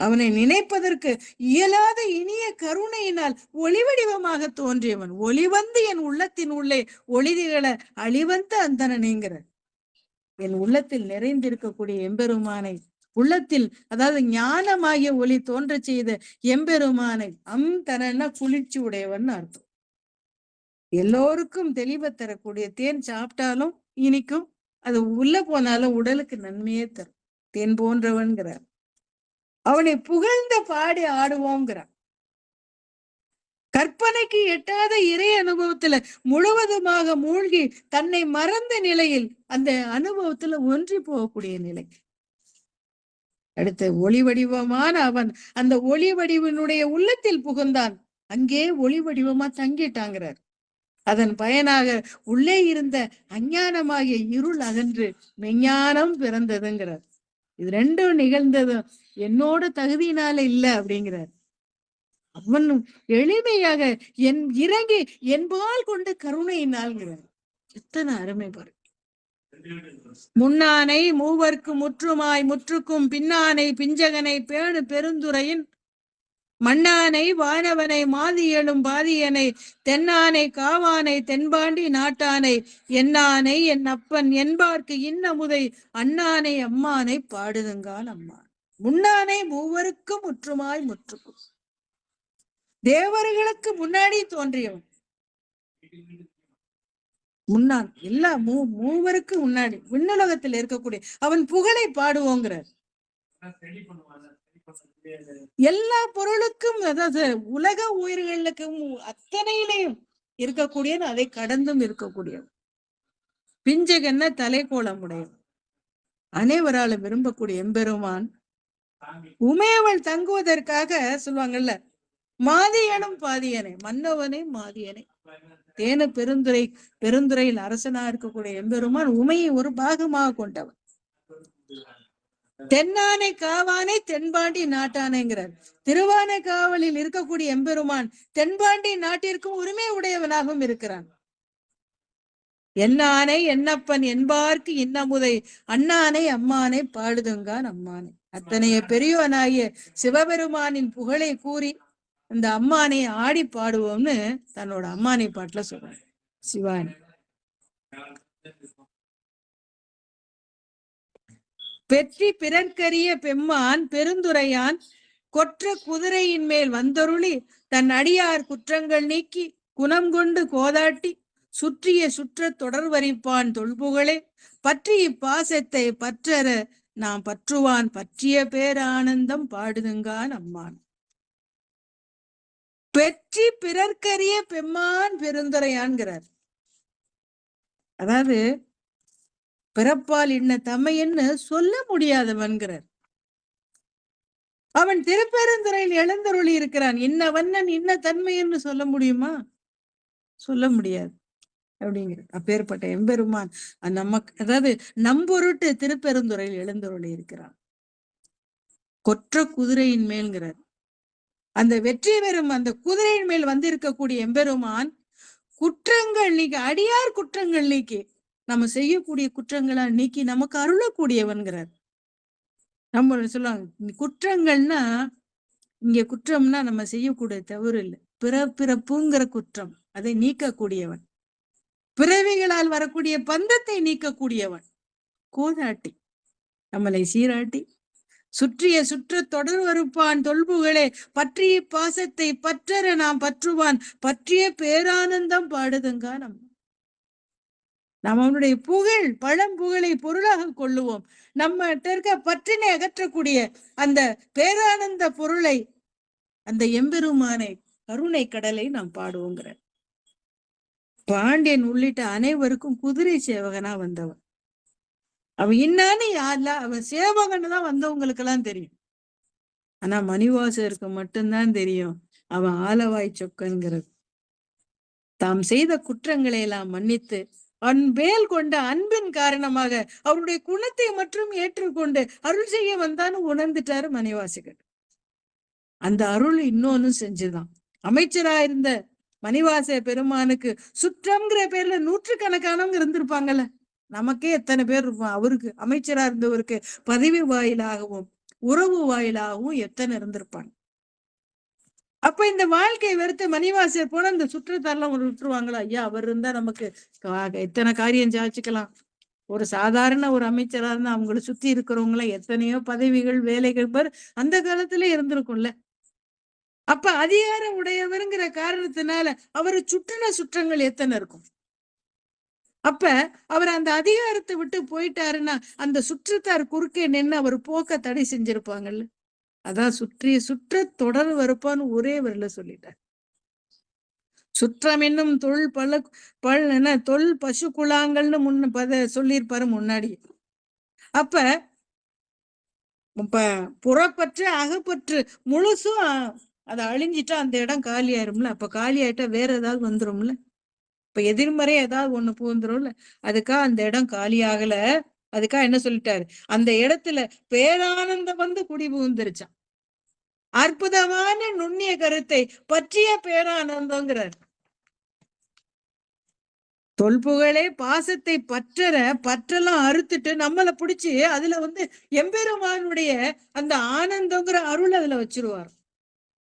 அவனை நினைப்பதற்கு இயலாத இனிய கருணையினால் ஒளிவடிவமாக தோன்றியவன், ஒளிவந்து என் உள்ளத்தின் உள்ளே ஒளிதிகளை அழிவந்த அந்தணனேங்கிற. என் உள்ளத்தில் நிறைந்திருக்கக்கூடிய எம்பெருமானை, உள்ளத்தில் அதாவது ஞானமாகிய ஒளி தோன்ற செய்த எம்பெருமானை, தனன்னா குளிர்ச்சி உடையவன் அர்த்தம். எல்லோருக்கும் தெளிவை தரக்கூடிய தேன், சாப்பிட்டாலும் இனிக்கும், அது உள்ள போனாலும் உடலுக்கு நன்மையே தரும். தேன் போன்றவன்கிறார். அவனை புகழ்ந்த பாடி ஆடுவோங்கிறான். கற்பனைக்கு எட்டாத இறை அனுபவத்துல முழுவதுமாக மூழ்கி தன்னை மறந்த நிலையில் அந்த அனுபவத்துல ஒன்றி போகக்கூடிய நிலை. அடுத்த ஒளி வடிவமான அவன் அந்த ஒளி வடிவனுடைய உள்ளத்தில் புகுந்தான், அங்கே ஒளி வடிவமா தங்கிட்டாங்கிறார். அதன் பயனாக உள்ளே இருந்த அஞ்ஞானமாகிய இருள் அகன்று மெஞ்ஞானம் பிறந்ததுங்கிறார். இது ரெண்டும் நிகழ்ந்ததும் என்னோட தகுதியினால இல்ல அப்படிங்கிறார். அவன் எளிமையாக என் இறங்கி என்பால் கொண்ட கருணையினால்கிறார். எத்தனை அருமை பாரு. முன்னானை மூவர்க்கு முற்றுமாய் முற்றுக்கும் பின்னானை பிஞ்சகனை பேணு பெருந்துறையின் மண்ணானை வானவனை மாதியலும் பாதியனை தென்னானை காவானை தென்பாண்டி நாட்டானை என்னானை என் அப்பன் என்பார்க்கு இன்னமுதை அண்ணானை அம்மானை பாடுதுங்கான் அம்மான். முன்னானை மூவருக்கும் முற்றுமாய் முற்றுக்கும், தேவர்களுக்கு முன்னாடி தோன்றியவன், முன்னான் எல்லா மூவருக்கு முன்னாடி விண்ணுலகத்தில் இருக்கக்கூடிய அவன் புகழை பாடுவோங்கிறார். எல்லா பொருளுக்கும், அதாவது உலக உயிர்களுக்கும் அத்தனையிலையும் இருக்கக்கூடிய, அதை கடந்தும் இருக்கக்கூடிய பிஞ்சகன்ன தலைக்கோளம் உடையவன், அனைவராலும் விரும்பக்கூடிய எம்பெருமான். உமையவள் தங்குவதற்காக சொல்லுவாங்கல்ல, மாதியனும் பாதியனை, மன்னவனை மாதியனை, தேன பெருந்துறையில் அரசனா இருக்கக்கூடிய எம்பெருமான் உமையை ஒரு பாகமாக கொண்டவன். தென்னானை காவானை தென்பாண்டி நாட்டானைங்கிறார். திருவானை காவலில் இருக்கக்கூடிய எம்பெருமான் தென்பாண்டி நாட்டிற்கும் உரிமை உடையவனாகவும் இருக்கிறான். என்னானை என்னப்பன் என்பார்க்கு இன்னமுதை அண்ணானை அம்மானை பாடுதுங்கான் அம்மானை. அத்தனைய பெரியவனாகிய சிவபெருமானின் புகழை கூறி இந்த அம்மானை ஆடி பாடுவோம்னு தன்னோட அம்மானை பாட்டுல சொல்றாங்க. சிவானி பெற்றி பிறர்க்கரிய பெம்மான் பெருந்துரையான் கொற்ற குதிரையின் மேல் வந்தருளி தன் அடியார் குற்றங்கள் நீக்கி குணம் கொண்டு கோதாட்டி சுற்றிய சுற்ற தொடர்வரிப்பான் தொல்புகளே பற்றி இப்பாசத்தை பற்றற நாம் பற்றுவான் பற்றிய பேரானந்தம் பாடுதுங்கான் அம்மான். பெற்றி பிறர்க்கரிய பெம்மான் பெருந்துரையான்கிறார். அதாவது பிறப்பால் இன்ன தமையன்னு சொல்ல முடியாதவன்கிறார். அவன் திருப்பெருந்துறையில் எழுந்தருளி இருக்கிறான். இன்ன வண்ணன் இன்ன தன்மைன்னு சொல்ல முடியுமா? சொல்ல முடியாது அப்படிங்கிற அப்பேற்பட்ட எம்பெருமான் நமக்கு, அதாவது நம்பொருட்டு திருப்பெருந்துறையில் எழுந்தருளி இருக்கிறான். கொற்ற குதிரையின் மேல்கிறார். அந்த வெற்றி பெறும் அந்த குதிரையின் மேல் வந்திருக்கக்கூடிய எம்பெருமான் குற்றங்கள் நீக்கி, அடியார் குற்றங்கள் நீக்கி, நம்ம செய்யக்கூடிய குற்றங்களா நீக்கி நமக்கு அருளக்கூடியவன்கிறார். நம்ம சொல்லுவாங்க குற்றங்கள்னா, இங்க குற்றம்னா நம்ம செய்யக்கூடிய தவறு இல்லை, பிறப்புங்கிற குற்றம், அதை நீக்கக்கூடியவன். பிறவிகளால் வரக்கூடிய பந்தத்தை நீக்கக்கூடியவன். கோதாட்டி நம்மளை சீராட்டி சுற்றிய சுற்ற தொடர் வருப்பான் தொல்புகளே பற்றிய பாசத்தை பற்றற நாம் பற்றுவான் பற்றிய பேரானந்தம் பாடுதுங்க. நம்ம அவனுடைய புகழ் பழம்புகழை பொருளாக கொள்ளுவோம். நம்ம இருக்க பற்றினை அகற்றக்கூடிய அந்த பேரானந்த பொருளை, அந்த எம்பெருமானை கருணை கடலை நாம் பாடுவோங்கிற. பாண்டியன் உள்ளிட்ட அனைவருக்கும் குதிரை சேவகனா வந்தவன். அவன் இன்னான்னு யாருல, அவன் சேவகன்னு தான் வந்தவங்களுக்கு எல்லாம் தெரியும். ஆனா மணிவாசருக்கு மட்டும்தான் தெரியும் அவன் ஆலவாய் சொக்கன்கிறது. தாம் செய்த குற்றங்களை எல்லாம் மன்னித்து அன்பேல் கொண்ட அன்பின் காரணமாக அவருடைய குணத்தை மற்றும் ஏற்றுக்கொண்டு அருள் செய்ய வந்தான்னு உணர்ந்துட்டாரு மணிவாசகர். அந்த அருள் இன்னொன்னு செஞ்சுதான். அமைச்சரா இருந்த மணிவாச பெருமானுக்கு சுற்றம்ங்கிற பேர்ல நூற்றுக்கணக்கானவங்க இருந்திருப்பாங்கல்ல. நமக்கே எத்தனை பேர் இருப்போம். அவருக்கு அமைச்சரா இருந்தவருக்கு பதவி வாயிலாகவும் உறவு வாயிலாகவும் எத்தனை இருந்திருப்பாங்க. அப்ப இந்த வாழ்க்கை வெறுத்த மணிவாசர் போன இந்த சுற்றத்தாரெல்லாம் விட்டுருவாங்களா? ஐயா அவர் இருந்தா நமக்கு எத்தனை காரியம் சாதிச்சுக்கலாம். ஒரு சாதாரண ஒரு அமைச்சரா இருந்தா அவங்களை சுத்தி இருக்கிறவங்கள எத்தனையோ பதவிகள் வேலைகள் பேர் அந்த காலத்துல இருந்திருக்கும்ல. அப்ப அதிகாரம் உடையவருங்கிற காரணத்தினால அவரு சுற்றின சுற்றங்கள் எத்தனை இருக்கும். அப்ப அவர் அந்த அதிகாரத்தை விட்டு போயிட்டாருன்னா அந்த சுற்றத்தார் குறுக்கே நின்று அவர் போக்க தடை செஞ்சிருப்பாங்கல்ல. அதான் சுற்றிய சுற்ற தொடர் வருப்பான்னு ஒரே வரல சொல்லிட்டார். சுற்றம் என்னும் தொல் பசு குழாங்கள்னு சொல்லியிருப்பாரு முன்னாடி. அப்ப புறப்பற்று அகப்பற்று முழுசும் அதை அழிஞ்சிட்டா அந்த இடம் காலி ஆயிரும்ல. அப்ப காலி ஆயிட்டா வேற ஏதாவது வந்துரும்ல. இப்ப எதிர்மறை ஏதாவது ஒண்ணு புகுந்துரும்ல. அதுக்காக அந்த இடம் காலி ஆகல. அதுக்காக என்ன சொல்லிட்டாரு, அந்த இடத்துல பேரானந்தம் வந்து குடி புகுந்துருச்சான். அற்புதமான நுண்ணிய கருத்தை பற்றிய பேரானந்தங்கிறார். தொல்புகளே பாசத்தை பற்றெல்லாம் அறுத்துட்டு நம்மளை பிடிச்சு அதுல வந்து எம்பெருமானுடைய அந்த ஆனந்தங்கிற அருள் அதுல வச்சிருவார்.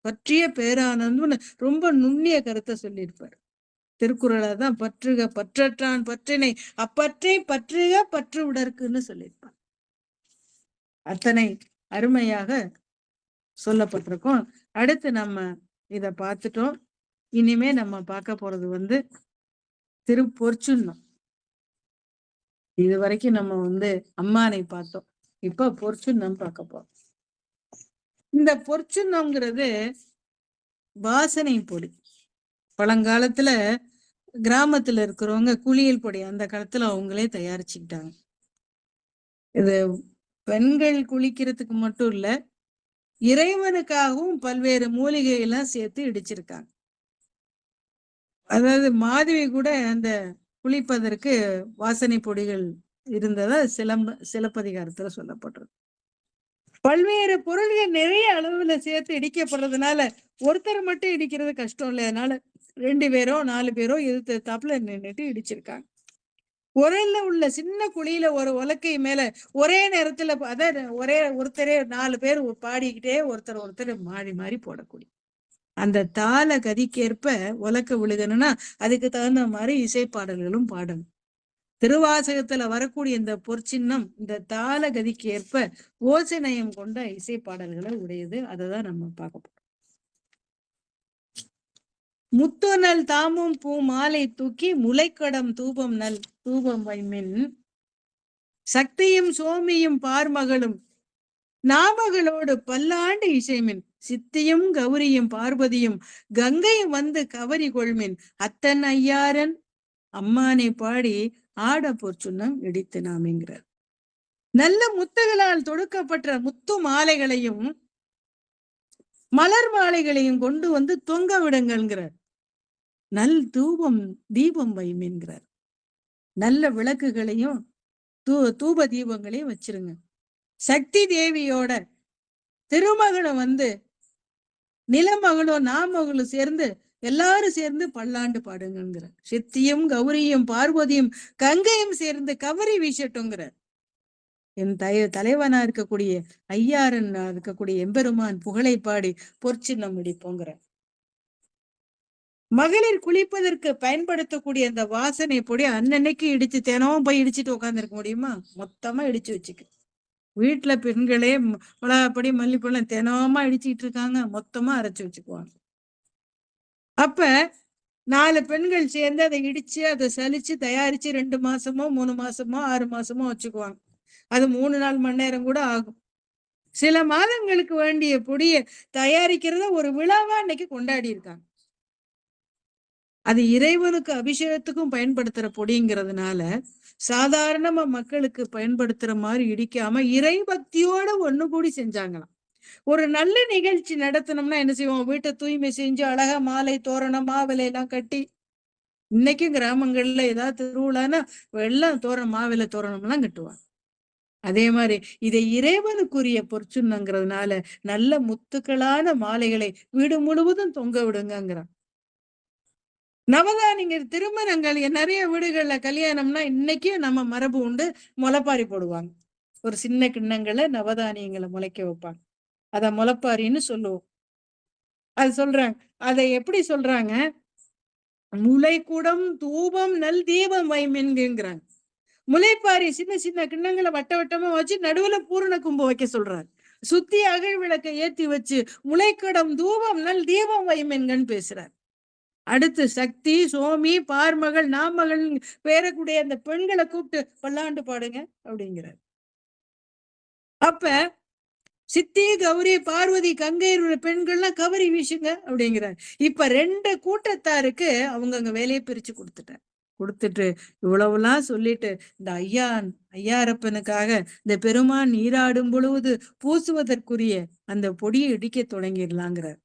பற்றிய பேரானந்தம்னு ரொம்ப நுண்ணிய கருத்தை சொல்லியிருப்பார். திருக்குறளை தான் பற்றுக பற்றற்றான் பற்றினை அப்பற்றை பற்றுக பற்று உடற்குன்னு சொல்லியிருப்பார். அத்தனை அருமையாக சொல்லப்பட்டிருக்கோம். அடுத்து நம்ம இத பார்த்துட்டோம். இனிமே நம்ம பார்க்க போறது வந்து திருப்பொற்சுன்னம். இது வரைக்கும் நம்ம வந்து அம்மானை பார்த்தோம். இப்ப பொற்சுன்னம் பார்க்க போறோம். இந்த பொற்சுன்னம்ங்கிறது வாசனை பொடி. பழங்காலத்துல கிராமத்துல இருக்கிறவங்க குளியல் பொடி அந்த காலத்துல அவங்களே தயாரிச்சுக்கிட்டாங்க. இது பெண்கள் குளிக்கிறதுக்கு மட்டும் இல்ல, இறைவனுக்காகவும் பல்வேறு மூலிகை எல்லாம் சேர்த்து இடிச்சிருக்காங்க. அதாவது மாதவி கூட அந்த குளிப்பதற்கு வாசனை பொடிகள் இருந்ததா சிலப்பதிகாரத்துல சொல்லப்படுறது. பல்வேறு பொருள்கள் நிறைய அளவுல சேர்த்து இடிக்கப்படுறதுனால ஒருத்தர் மட்டும் இடிக்கிறது கஷ்டம் இல்லை. அதனால 2 பேரோ 4 பேரோ எதிர்த்தாப்புல நின்றுட்டு இடிச்சிருக்காங்க. உரல்ல உள்ள சின்ன குழியில ஒரு உலக்கை மேல ஒரே நேரத்துல ஒருத்தரே 4 பேர் பாடிக்கிட்டே ஒருத்தர் மாறி மாறி போடக்கூடிய அந்த தாள கதிக்கேற்ப உலக்க விழுகணும்னா அதுக்கு தகுந்த மாதிரி இசைப்பாடல்களும் பாடணும். திருவாசகத்துல வரக்கூடிய இந்த பொற்சின்னம் இந்த தாள கதிக்கு ஏற்ப ஓசைநயம் கொண்ட இசைப்பாடல்களை உடையது. அததான் நம்ம பார்க்க போறோம். முத்து நல் தாமும் பூ மாலை தூக்கி முளைக்கடம் தூபம் நல் தூபம் வைமின் சக்தியும் சோமியும் பார்மகளும் நாமகளோடு பல்லாண்டு இசைமின் சித்தியும் கௌரியும் பார்வதியும் கங்கையும் வந்து கவரி கொள்மின் அத்தன் ஐயாரன் அம்மானை பாடி ஆட பொற்சுண்ணம் இடித்து நாமிங்கிறார். நல்ல முத்துகளால் தொடுக்கப்பட்ட முத்து மாலைகளையும் மலர் மாலைகளையும் கொண்டு வந்து தொங்க விடுங்கிறார். நல் தீபம் வையும் என்கிறார். நல்ல விளக்குகளையும் தூப தீபங்களையும் வச்சிருங்க. சக்தி தேவியோட திருமகனும் வந்து நிலமகளும் நாமகளும் சேர்ந்து எல்லாரும் சேர்ந்து பல்லாண்டு பாடுங்கிற. சித்தியும் கௌரியும் பார்வதியும் கங்கையும் சேர்ந்து கவரி வீசட்டுங்கிறார். என் தலைவனா இருக்கக்கூடிய ஐயாரன் இருக்கக்கூடிய எம்பெருமான் புகழை பாடி பொற்சின்னம் இடிப்போங்கிற. மகளிர் குளிப்பதற்கு பயன்படுத்தக்கூடிய அந்த வாசனை பொடி அன்னன்னைக்கு இடிச்சு தினமும் போய் இடிச்சுட்டு உட்கார்ந்து இருக்க முடியுமா? மொத்தமா இடிச்சு வச்சுக்க. வீட்டுல பெண்களே மிளகாப்பொடி மல்லிப்பொடி தினமா இடிச்சுட்டு இருக்காங்க, மொத்தமா அரைச்சு வச்சுக்குவாங்க. அப்ப 4 பெண்கள் சேர்ந்து அதை இடிச்சு அதை சலிச்சு தயாரிச்சு 2 மாசமோ 3 மாசமோ 6 மாசமோ வச்சுக்குவாங்க. அது 3-4 மணி நேரம் கூட ஆகும். சில மாதங்களுக்கு வேண்டிய பொடிய தயாரிக்கிறத ஒரு விழாவா இன்னைக்கு கொண்டாடி இருக்காங்க. அது இறைவனுக்கு அபிஷேகத்துக்கும் பயன்படுத்துற பொடிங்கிறதுனால சாதாரணமா மக்களுக்கு பயன்படுத்துற மாதிரி இடிக்காம இறை பக்தியோட ஒண்ணு கூடி செஞ்சாங்களாம். ஒரு நல்ல நிகழ்ச்சி நடத்தணும்னா என்ன செய்வோம்? வீட்டை தூய்மை செஞ்சு அழகா மாலை தோரணம் மாவிலை எல்லாம் கட்டி, இன்னைக்கும் கிராமங்கள்ல ஏதாவது திருவிழான்னா வெள்ளம் தோரணம் மாவிலை தோரணம் எல்லாம் கட்டுவாங்க. அதே மாதிரி இதை இறைவனுக்குரிய பொற்சுண்ணங்கிறதுனால நல்ல முத்துக்களான மாலைகளை வீடு முழுவதும் தொங்க விடுங்கிறான். நவதானியங்கள் திருமணங்கள் நிறைய வீடுகள்ல கல்யாணம்னா இன்னைக்கும் நம்ம மரபு உண்டு, முளைப்பாரி போடுவாங்க. ஒரு சின்ன கிண்ணங்களை நவதானியங்களை முளைக்க வைப்பாங்க. அத முளைப்பாரின்னு சொல்லுவோம். அது சொல்றாங்க. அதை எப்படி சொல்றாங்க? முளைக்குடம் தூபம் நல் தீபம் வைமென்கிறாங்க. முளைப்பாரி சின்ன சின்ன கிண்ணங்களை வட்ட வட்டமா வச்சு நடுவுல பூரண கும்பு வைக்க சொல்றாரு. சுத்தி அகழ் விளக்கை ஏத்தி வச்சு முளைக்குடம் தூபம் நல் தீபம் வைமென்கன்னு பேசுறாரு. அடுத்து சக்தி சோமி பார்மகள் நாமகள் பேரக்கூடிய அந்த பெண்களை கூப்பிட்டு பல்லாண்டு பாடுங்க அப்படிங்கிறார். அப்ப சித்தி கௌரி பார்வதி கங்கை பெண்கள்லாம் கவரி வீசுங்க அப்படிங்கிறார். இப்ப 2 கூட்டத்தாருக்கு அவங்க அங்க வேலையை பிரிச்சு கொடுத்துட்டு இவ்வளவுலாம் சொல்லிட்டு இந்த ஐயாரப்பனுக்காக இந்த பெருமான் நீராடும் பொழுது பூசுவதற்குரிய அந்த பொடியை இடிக்க தொடங்கிடலாங்கிறார்.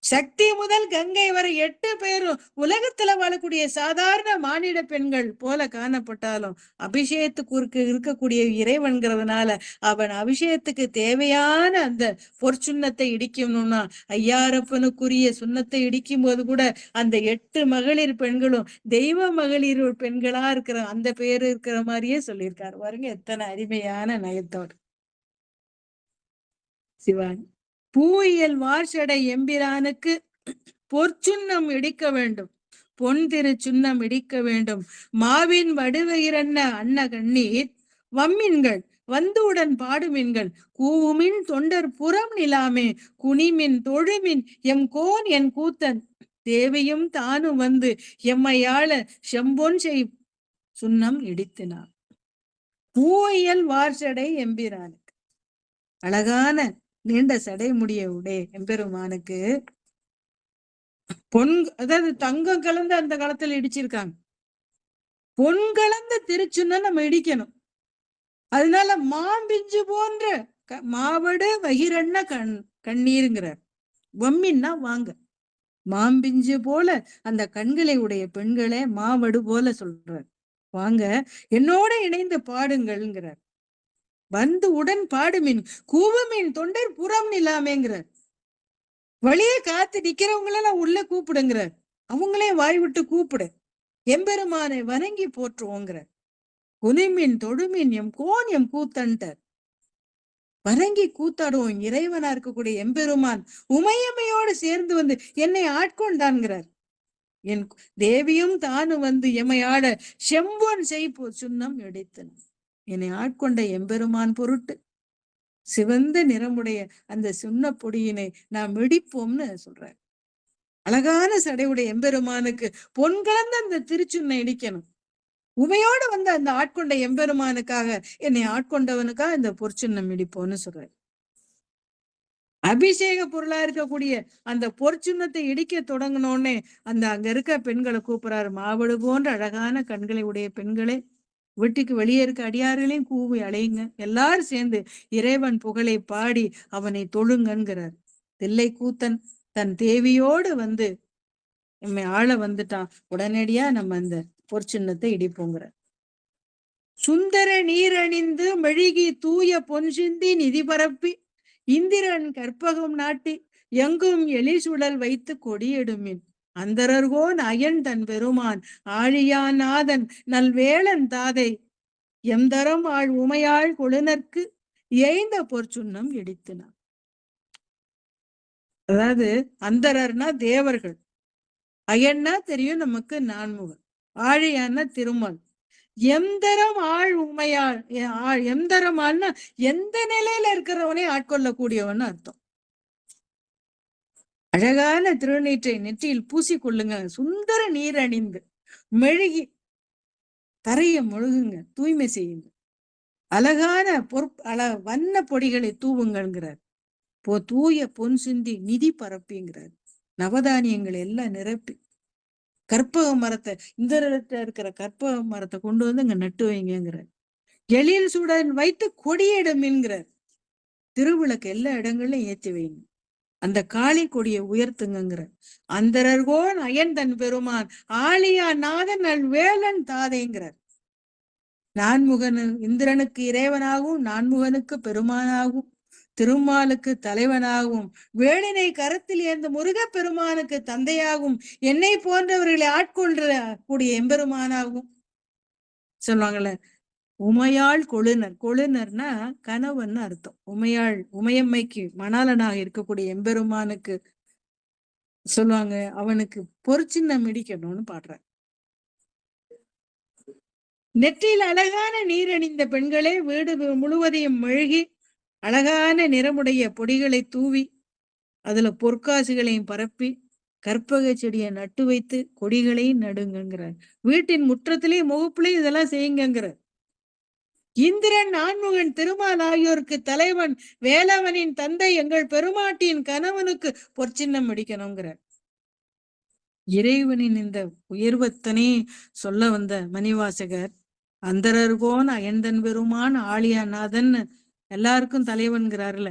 சக்தி முதல் கங்கை வரை 8 பேரும் உலகத்துல வாழக்கூடிய சாதாரண மானிட பெண்கள் போல காணப்பட்டாலும் அபிஷேகத்துக்கு இருக்கக்கூடிய இறைவன்கிறதுனால அவன் அபிஷேகத்துக்கு தேவையான அந்த பொற்சுண்ணத்தை இடிக்கணும்னா ஐயாரப்பனுக்குரிய சுண்ணத்தை இடிக்கும் போது கூட அந்த 8 மகளிர் பெண்களும் தெய்வ மகளிர் பெண்களா இருக்கிற அந்த பேரு இருக்கிற மாதிரியே சொல்லியிருக்காரு. பாருங்க எத்தனை அருமையான நயத்தோடு. சிவானி பூயியல் வார்சடை எம்பிரானுக்கு பொற்சுண்ணம் இடிக்க வேண்டும், பொன் திரு சுண்ணம் இடிக்க வேண்டும். மாவின் வடுவயிரன்ன அன்ன கண்ணீர் வம்மின்கள் வந்துடன் பாடுமின்கள் கூவுமின் தொண்டர் புறம் நிலாமே குனிமின் தொழுமின் எம் கோன் என் கூத்தன் தேவையும் தானும் வந்து எம்மையாள செம்பொன் செய் சுண்ணம் இடித்தினார். பூயியல் வார்சடை எம்பிரானுக்கு அழகான நீண்ட சடை முடிய உடைய எம்பெருமானுக்கு பொன், அதாவது தங்கம் கலந்து அந்த காலத்துல இடிச்சிருக்காங்க. பொன் கலந்த திருச்சுன்னா நம்ம இடிக்கணும். அதனால மாம்பிஞ்சு போன்ற மாவடு வகிரண்ண கண்ணீருங்கிறார். வம்மின்னா வாங்க, மாம்பிஞ்சு போல அந்த கண்களை உடைய பெண்களே மாவடு போல சொல்றார். வாங்க என்னோட இணைந்து பாடுங்கள்ங்கிறார். வந்து உடன் பாடுமின் கூவுமின் தொண்டர் புறம் நிலாமேங்கிறார். வழியே காத்து நிக்கிறவங்களெல்லாம் உள்ள கூப்பிடுங்கிறார். அவங்களே வாய் விட்டு கூப்பிடு, எம்பெருமானை வணங்கி போற்றுவோங்கிறார். குனிமின் தொழுமின் எம் கோன் எம் கூத்தன்ட்டார். வணங்கி கூத்தாடுவோம். இறைவனா இருக்கக்கூடிய எம்பெருமான் உமையம்மையோடு சேர்ந்து வந்து என்னை ஆட்கொண்டான்கிறார். என் தேவியும் தானும் வந்து எம்மையாட செம்பொன் செய்போ சுண்ணம் இடித்தன. என்னை ஆட்கொண்ட எம்பெருமான் பொருட்டு சிவந்த நிறமுடைய அந்த சுண்ண பொடியினை நாம் இடிப்போம்னு சொல்றார். அழகான சடையுடைய எம்பெருமானுக்கு பொன் கலந்த அந்த திருச்சுண்ணை இடிக்கணும். உமையோடு வந்து அந்த ஆட்கொண்ட எம்பெருமானுக்காக என்னை ஆட்கொண்டவனுக்காக இந்த பொற்சுண்ணம் இடிப்போம்னு சொல்றாரு. அபிஷேக பொருளா இருக்கக்கூடிய அந்த பொற்சுண்ணத்தை இடிக்க தொடங்கினோடனே அங்க இருக்க பெண்களை கூப்பிடுறாரு. மாவடு போன்ற அழகான கண்களை உடைய பெண்களே, வீட்டுக்கு வெளியே இருக்க அடியார்களையும் கூவி அலையுங்க, எல்லாரும் சேர்ந்து இறைவன் புகழை பாடி அவனை தொழுங்கன்கிறார். தில்லை கூத்தன் தன் தேவியோடு வந்து நம்மை ஆள வந்துட்டான். உடனடியா நம்ம அந்த பொற்சின்னத்தை இடிப்போங்கிற. சுந்தர நீரணிந்து மெழுகி தூய பொன் சிந்தி நிதி பரப்பி இந்திரன் கற்பகம் நாட்டி எங்கும் எலிசுடல் வைத்து கொடியெடுமின் அந்தரர்கோன் அயன் தன் பெருமான் ஆழியாநாதன் நல்வேளன் தாதை எந்தரம் ஆள் உமையாள் கொழுனர்க்கு ஏய்ந்த பொற்சுன்னம் இடித்தினான். அதாவது அந்தரர்னா தேவர்கள், அயன்னா தெரியும் நமக்கு நான்முகன், ஆழியான்னா திருமால், எந்தரம் ஆள் உமையாள், எந்தரம் ஆள்னா எந்த நிலையில இருக்கிறவனே ஆட்கொள்ளக்கூடியவன் அர்த்தம். அழகான திருநீற்றை நெற்றியில் பூசிக்கொள்ளுங்க, சுந்தர நீர் அணிந்து மெழுகி தரைய முழுகுங்க, தூய்மை செய்யுங்க, அழகான வண்ண பொடிகளை தூவுங்கிறார். தூய பொன் சிந்தி நிதி பரப்பிங்கிறார். நவதானியங்களை எல்லாம் நிரப்பி கற்பக மரத்தை, இந்த இருக்கிற கற்பக மரத்தை கொண்டு வந்து அங்க நட்டு வைங்கிறார். எழில் சுடன் வைத்து கொடியிடம்ங்கிறார். திருவிளக்கு எல்லா இடங்கள்லயும் ஏற்றி வைங்க, அந்த காளி கொடியை உயர்த்துங்கிற. அந்தரர்கோன் அயன் தன் பெருமான் ஆழியா நாதன் நல் வேலன் தாதைங்கிறார். நான்முகனு இந்திரனுக்கு இறைவனாகவும் நான்முகனுக்கு பெருமானாகவும் திருமாலுக்கு தலைவனாகவும் வேளினை கரத்தில் ஏந்த முருக பெருமானுக்கு தந்தையாகவும் என்னை போன்றவர்களை ஆட்கொள்ற கூடிய எம்பெருமானாகவும் சொல்லுவாங்கல்ல. உமையாள் கொழுனர், கொழுனர்னா கணவன் அர்த்தம். உமையாள் உமையம்மைக்கு மணாளனாக இருக்கக்கூடிய எம்பெருமானுக்கு சொல்லுவாங்க, அவனுக்கு பொற்சின்னம் இடிக்கணும்னு பாடுற. நெற்றியில் அழகான நீர் அணிந்த பெண்களே, வீடு முழுவதையும் மெழுகி அழகான நிறமுடைய பொடிகளை தூவி அதுல பொற்காசுகளையும் பரப்பி கற்பக செடியை நட்டு வைத்து கொடிகளையும் நடுங்கிறார். வீட்டின் முற்றத்திலேயே முகப்புலையும் இதெல்லாம் செய்யுங்கிறார். இந்திரன் நான்முகன் திருமால் ஆகியோருக்கு தலைவன் வேலவனின் தந்தை எங்கள் பெருமாட்டியின் கணவனுக்கு பொற்சின்னம் அடிக்கணுங்கிறார். இறைவனின் இந்த உயர்வத்தனே சொல்ல வந்த மணிவாசகர் அந்தரர்கோன் அயன்தன் பெருமான் ஆழியாநாதன் எல்லாருக்கும் தலைவன்கிறாருல.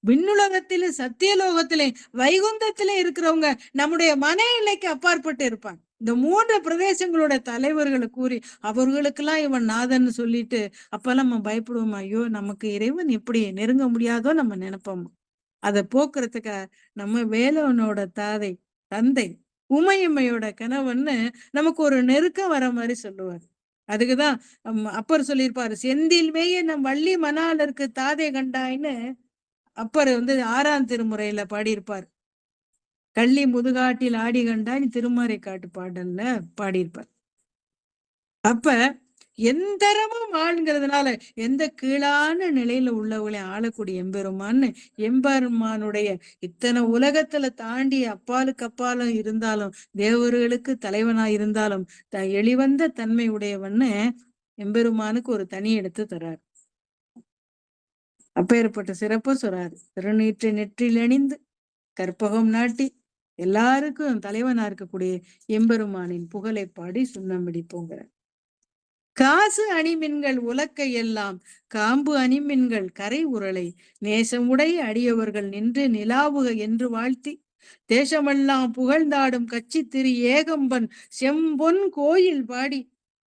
விண்ணுலகத்திலே சத்தியலோகத்திலே வைகுந்தத்திலே இருக்கிறவங்க நம்முடைய மன எல்லைக்கு அப்பாற்பட்டு இருப்பாங்க. இந்த 3 பிரதேசங்களோட தலைவர்களை கூறி அவர்களுக்கெல்லாம் இவன் நாதன்னு சொல்லிட்டு அப்பெல்லாம் நம்ம பயப்படுவோம். ஐயோ, நமக்கு இறைவன் எப்படி நெருங்க முடியாதோ நம்ம நினைப்போம். அதை போக்குறதுக்கு நம்ம வேலவனோட தந்தை உமையம்மையோட கணவன்னு நமக்கு ஒரு நெருக்கம் வர மாதிரி சொல்லுவார். அதுக்குதான் அப்பர் சொல்லியிருப்பாரு, செந்தில் மேய நம் வள்ளி மணாளருக்கு தாதை கண்டாயின்னு அப்பர் 6ஆம் திருமுறையில பாடியிருப்பார். கள்ளி முதுகாட்டில் ஆடி கண்டாய் திருமறை காட்டு பாடல்ல பாடியிருப்பார். அப்ப எந்தரமும் ஆளுங்கிறதுனால எந்த கீழான நிலையில உள்ளவங்களை ஆளக்கூடிய எம்பெருமான்னு, எம்பெருமானுடைய இத்தனை உலகத்துல தாண்டி அப்பாலுக்கு அப்பாலும் இருந்தாலும் தேவர்களுக்கு தலைவனாய் இருந்தாலும் எளிவந்த தன்மை உடையவன்னு எம்பெருமானுக்கு ஒரு தனி எடுத்து தர்றாரு. அப்பேற்பட்ட சிறப்பு சொல்றாரு. திருநீற்றை நெற்றில் அணிந்து கற்பகம் நாட்டி எல்லாருக்கும் தலைவனா இருக்கக்கூடிய எம்பெருமானின் புகழை பாடி சுண்ணம் அடிப்போங்கிற. காசு அணிமின்கள் உலக்கை எல்லாம் காம்பு அணிமின்கள் கரை உரலை நேசமுடைய அடியவர்கள் நின்று நிலாவுக என்று வாழ்த்தி தேசமெல்லாம் புகழ்ந்தாடும் கட்சி திரு ஏகம்பன் செம்பொன் கோயில் பாடி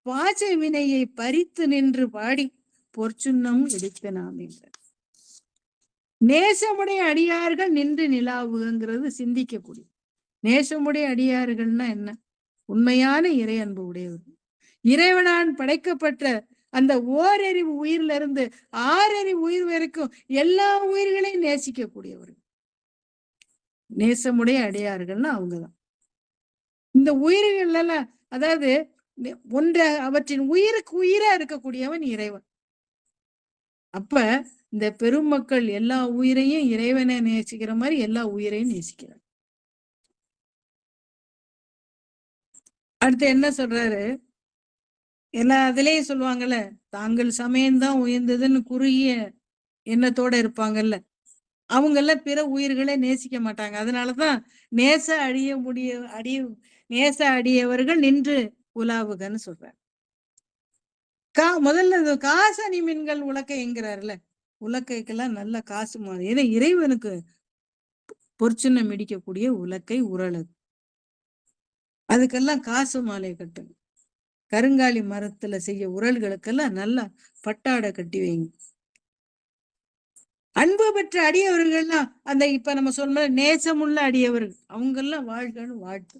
பாசை வினையை பறித்து நின்று பாடி பொற்சுன்னம் எடுக்க நாம் என்ற. நேசமுடைய அடியார்கள் நின்று நிலாவுங்கிறது சிந்திக்கக்கூடிய. நேசமுடைய அடியார்கள்னா என்ன? உண்மையான இறை அன்பு உடையவர்கள், இறைவனான் படைக்கப்பட்ட அந்த ஓரறிவு உயிர்ல இருந்து 6 அறிவு உயிர் வரைக்கும் எல்லா உயிர்களையும் நேசிக்கக்கூடியவர்கள் நேசமுடைய அடியார்கள்னா அவங்கதான். இந்த உயிர்கள் எல்லாம், அதாவது அவற்றின் உயிருக்கு உயிரா இருக்கக்கூடியவன் இறைவன். அப்ப இந்த பெருமக்கள் எல்லா உயிரையும் இறைவனை நேசிக்கிற மாதிரி எல்லா உயிரையும் நேசிக்கிறார். அடுத்து என்ன சொல்றாரு? எல்லா அதுலயும் சொல்லுவாங்கல்ல, தாங்கள் சமயம்தான் உயர்ந்ததுன்னு குறுகிய எண்ணத்தோட இருப்பாங்கல்ல, அவங்க எல்லாம் பிற உயிர்களை நேசிக்க மாட்டாங்க. அதனாலதான் நேச நேச அடியவர்கள் நின்று உலாவுகன்னு சொல்றார். முதல்ல இந்த காசணி மீன்கள் உலக்கை என்கிறாருல, உலக்கைக்கெல்லாம் நல்ல காசு மாதிரி. ஏன்னா இறைவனுக்கு பொற்சின்னம் மிடிக்கக்கூடிய உலக்கை உரல். அதுக்கெல்லாம் காசு மாலை கட்டுங்க. கருங்காலி மரத்துல செய்ய உரல்களுக்கெல்லாம் நல்லா பட்டாடை கட்டி வைங்க. அன்பு பெற்ற அடியவர்கள்லாம் அந்த இப்ப நம்ம சொல்ல நேசமுள்ள அடியவர்கள் அவங்க எல்லாம் வாழ்கன்னு வாழ்த்து.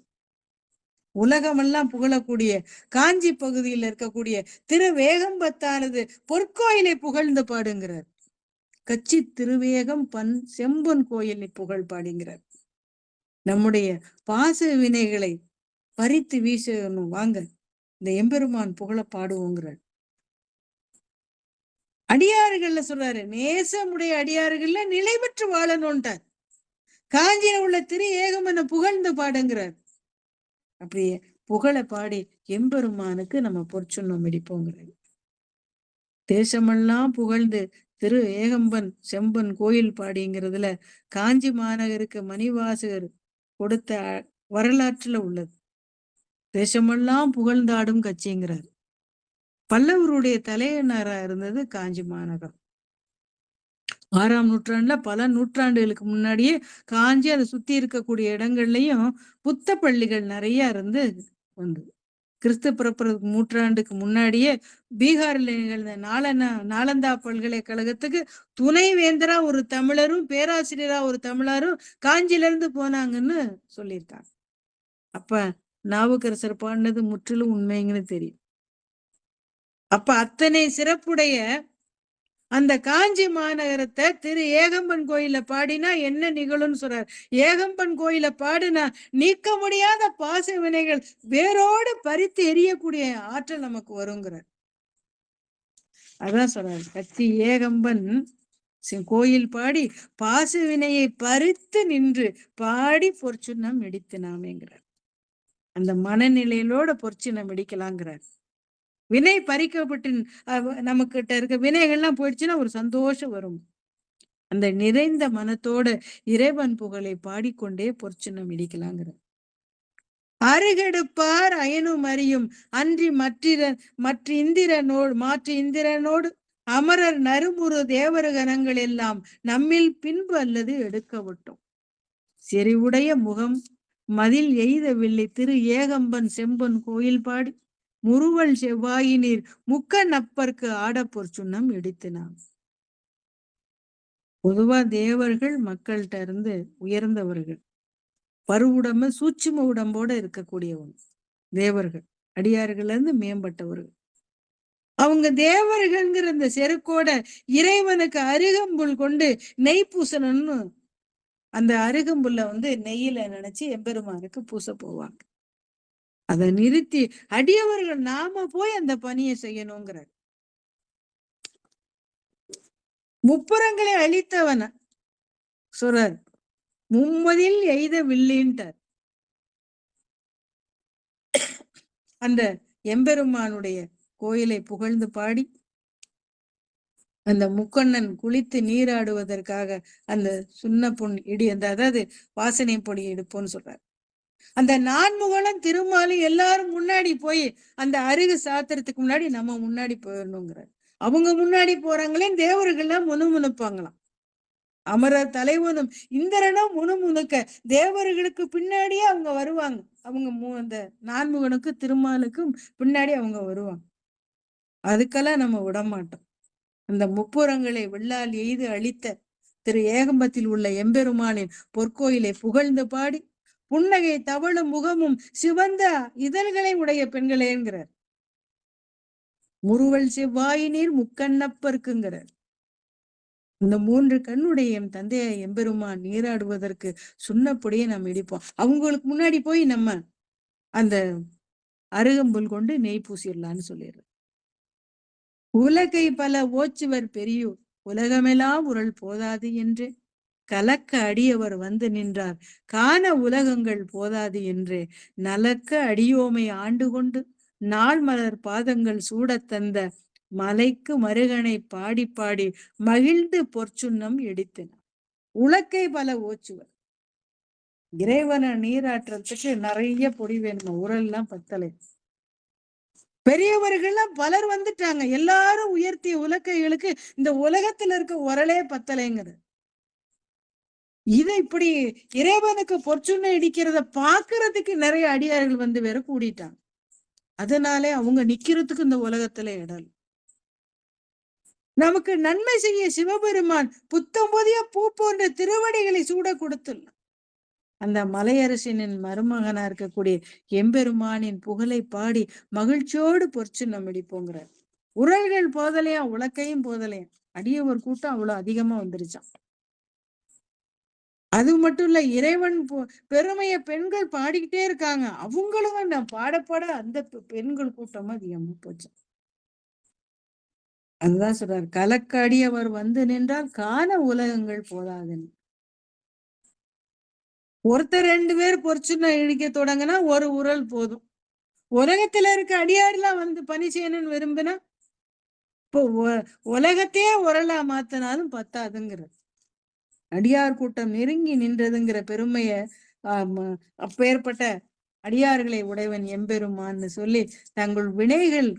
உலகமெல்லாம் புகழக்கூடிய காஞ்சி பகுதியில் இருக்கக்கூடிய திருவேகம்பத்தானது பொற்கோயிலை புகழ்ந்து பாடுங்கிறார். கச்சி திருவேகம் செம்பொன் கோயிலை புகழ் பாடுங்கிறார். நம்முடைய பாச வினைகளை பறித்து வீசணும் வாங்க, இந்த எம்பெருமான் புகழ பாடுவோங்கிறார். அடியாறுகள்ல சொல்றாரு, நேசமுடைய அடியாறுகள்ல நிலை பெற்று வாழணும்ட்டார். காஞ்சியில உள்ள திரு ஏகமன புகழ்ந்து பாடுங்கிறார். அப்படியே புகழ பாடி எம்பெருமானுக்கு நம்ம பொற்சுன்னம் மிடிப்போங்கிறார். தேசமெல்லாம் புகழ்ந்து திரு ஏகம்பன் செம்பன் கோயில் பாடிங்கிறதுல காஞ்சி மாநகருக்கு மணிவாசகர் கொடுத்த வரலாற்றுல உள்ளது. தேசமெல்லாம் புகழ்ந்தாடும் கட்சிங்கிறார். பல்லவருடைய தலைநகரா இருந்தது காஞ்சி மாநகரம். 6ஆம் நூற்றாண்டுல பல நூற்றாண்டுகளுக்கு முன்னாடியே காஞ்சி அதை சுத்தி இருக்கக்கூடிய இடங்கள்லயும் புத்த பள்ளிகள் நிறைய இருந்து வந்தது. கிறிஸ்து பிறப்புறதுக்கு நூற்றாண்டுக்கு முன்னாடியே பீகார்ல நிகழ்ந்த நாலந்தா பல்கலைக்கழகத்துக்கு துணை வேந்தரா ஒரு தமிழரும் பேராசிரியரா ஒரு தமிழரும் காஞ்சியில இருந்து போனாங்கன்னு சொல்லியிருக்காங்க. அப்ப நாவுக்கரசர் பாடினது முற்றிலும் உண்மைங்கன்னு தெரியும். அப்ப அத்தனை சிறப்புடைய அந்த காஞ்சி மாநகரத்தை திரு ஏகம்பன் கோயில பாடினா என்ன நிகழும்னு சொல்றார். ஏகம்பன் கோயில பாடினா நீக்க முடியாத பாச வினைகள் வேரோடு பறித்து எரியக்கூடிய ஆற்றல் நமக்கு வருங்கிறார். அதான் சொல்றாரு, கச்சி ஏகம்பன் கோயில் பாடி பாச வினையை பறித்து நின்று பாடி பொற்சுன்னம் மிடித்தினாமேங்கிறார். அந்த மனநிலையிலோட பொற்சின்னம் மிடிக்கலாங்கிறார். வினை பறிக்கப்பட்டு நமக்கு கிட்ட இருக்க வினைகள்லாம் போயிடுச்சுன்னா ஒரு சந்தோஷம் வரும். அந்த நிறைந்த மனத்தோட இறைவன் புகழை பாடிக்கொண்டே பொற்சின்னம் மிடிக்கலாங்கிற. அருகெடுப்பார் அயனும் அறியும் அன்றி மற்ற இந்திரனோடு அமரர் நறுமுறு தேவர கணங்கள் எல்லாம் நம்மில் பின்பு அல்லது எடுக்க விட்டோம். செறிவுடைய முகம் மதில் எய்தவில்லை திரு ஏகம்பன் செம்பன் கோயில் பாடி முறுவல் செவ்வாயினீர் முக்க நப்பர்க்கு ஆட பொற்சுன்னம் எடுத்தினான். பொதுவா தேவர்கள் மக்கள்கிட்ட இருந்து உயர்ந்தவர்கள், பருவுடம்பு சூட்சும உடம்போட இருக்கக்கூடியவங்க தேவர்கள். அடியார்கள்ல இருந்து மேம்பட்டவர்கள். அவங்க தேவர்கள்ங்கிற இந்த செருக்கோட இறைவனுக்கு அருகம்புல் கொண்டு நெய் பூசணும்னு அந்த அருகம்புல்ல நெய்யில நினைச்சு எம்பெருமானுக்கு பூச போவாங்க. அதை நிறுத்தி அடியவர்கள் நாம போய் அந்த பணியை செய்யணுங்கிறார். முப்புறங்களை அழித்தவன சொல்றார், மும்மதில் எய்த வில்லின்ட்டார். அந்த எம்பெருமானுடைய கோயிலை புகழ்ந்து பாடி அந்த முக்கண்ணன் குளித்து நீராடுவதற்காக அந்த சுண்ண பொன் இடி அதாவது வாசனை பொடி எடுப்போன்னு சொல்றார். அந்த நான்முகனும் திருமாலும் எல்லாரும் முன்னாடி போய் அந்த அருகு சாத்திரத்துக்கு முன்னாடி நம்ம முன்னாடி போயிடணுங்கிறார். அவங்க முன்னாடி போறாங்களே தேவர்கள்லாம் முணுமுணுப்பாங்களாம். அமரர் தலைவனும் இந்திரனும் முணுமுணுக்க தேவர்களுக்கு பின்னாடியே அவங்க வருவாங்க. அவங்க அந்த நான்முகனுக்கு திருமாலுக்கும் பின்னாடி அவங்க வருவாங்க. அதுக்கெல்லாம் நம்ம விடமாட்டோம். அந்த முப்புறங்களை வெள்ளால் எய்து அழித்த திரு ஏகம்பத்தில் உள்ள எம்பெருமானின் பொற்கோயிலை புகழ்ந்து பாடி புன்னகை தவழும் முகமும் சிவந்த இதழ்களை உடைய பெண்களேங்கிறார். முறுவல் செவ்வாயினீர் முக்கண்ணப்பருக்குங்கிறார். இந்த 3 கண்ணுடைய என் தந்தைய எம்பெருமான் நீராடுவதற்கு சுண்ணப்படியே நம்ம இடிப்போம். அவங்களுக்கு முன்னாடி போய் நம்ம அந்த அருகம்புல் கொண்டு நெய் பூசிடலான்னு சொல்லிடுறோம். உலகை பல ஓச்சுவர் பெரியோர் உலகமெல்லாம் உரல் போதாது என்று கலக்க அடியவர் வந்து நின்றார் காண உலகங்கள் போதாது என்று நலக்க அடியோமை ஆண்டு கொண்டு நாள் மலர் பாதங்கள் சூடத் தந்த மலைக்கு மருகனை பாடி பாடி மகிழ்ந்து பொற்சுன்னம் எடுத்தினார். உலக்கை பல ஓச்சுவர். இறைவனை நீராட்டுறதுக்கு நிறைய பொடி வேணுமா, உரல்லாம் பத்தலை. பெரியவர்கள்லாம் பலர் வந்துட்டாங்க, எல்லாரும் உயர்த்திய உலக்கைகளுக்கு இந்த உலகத்துல இருக்க உரலே பத்தலைங்கிறது. இதை இப்படி இறைவனுக்கு பொற்சுண்ணை இடிக்கிறத பாக்குறதுக்கு நிறைய அடியார்கள் வந்து வேற கூடிட்டாங்க. அதனாலே அவங்க நிக்கிறதுக்கு இந்த உலகத்துல இடம். நமக்கு நன்மை செய்ய சிவபெருமான் புத்தம் புதிய பூ போன்ற திருவடிகளை சூட கொடுத்துள்ளார். அந்த மலையரசனின் மருமகனா இருக்கக்கூடிய எம்பெருமானின் புகழை பாடி மகிழ்ச்சியோடு பொற்சுண்ணம் இடிப்போங்கிறார். உரல்கள் போதலையா, உலக்கையும் போதலையா, அடியவர் கூட்டம் அவ்வளவு அதிகமா வந்துருச்சான். அது மட்டும் இல்ல, இறைவன் பெருமைய பெண்கள் பாடிக்கிட்டே இருக்காங்க. அவங்களும் நான் பாட பாட அந்த பெண்கள் கூட்டமா அதிகமா போச்சு. அதுதான் சொல்றாரு, கலக்காடி அவர் வந்து நின்றால் காண உலகங்கள் போதாதுன்னு. ஒருத்தர் 2 பேர் பொறிச்சுன்னா இழிக்க தொடங்கினா ஒரு உரல் போதும். உலகத்துல இருக்க அடியாரெல்லாம் வந்து பணி செய்யணும்னு விரும்பினா இப்போ உலகத்தையே உரலா மாத்தினாலும் பத்தாதுங்கிறது. அடியார் கூட்டம் நெருங்கி நின்றதுங்கிற பெருமைய அப்பேற்பட்ட அடியார்களை உடையவன் எம்பெருமான்னு சொல்லி தங்கள் வினைகள்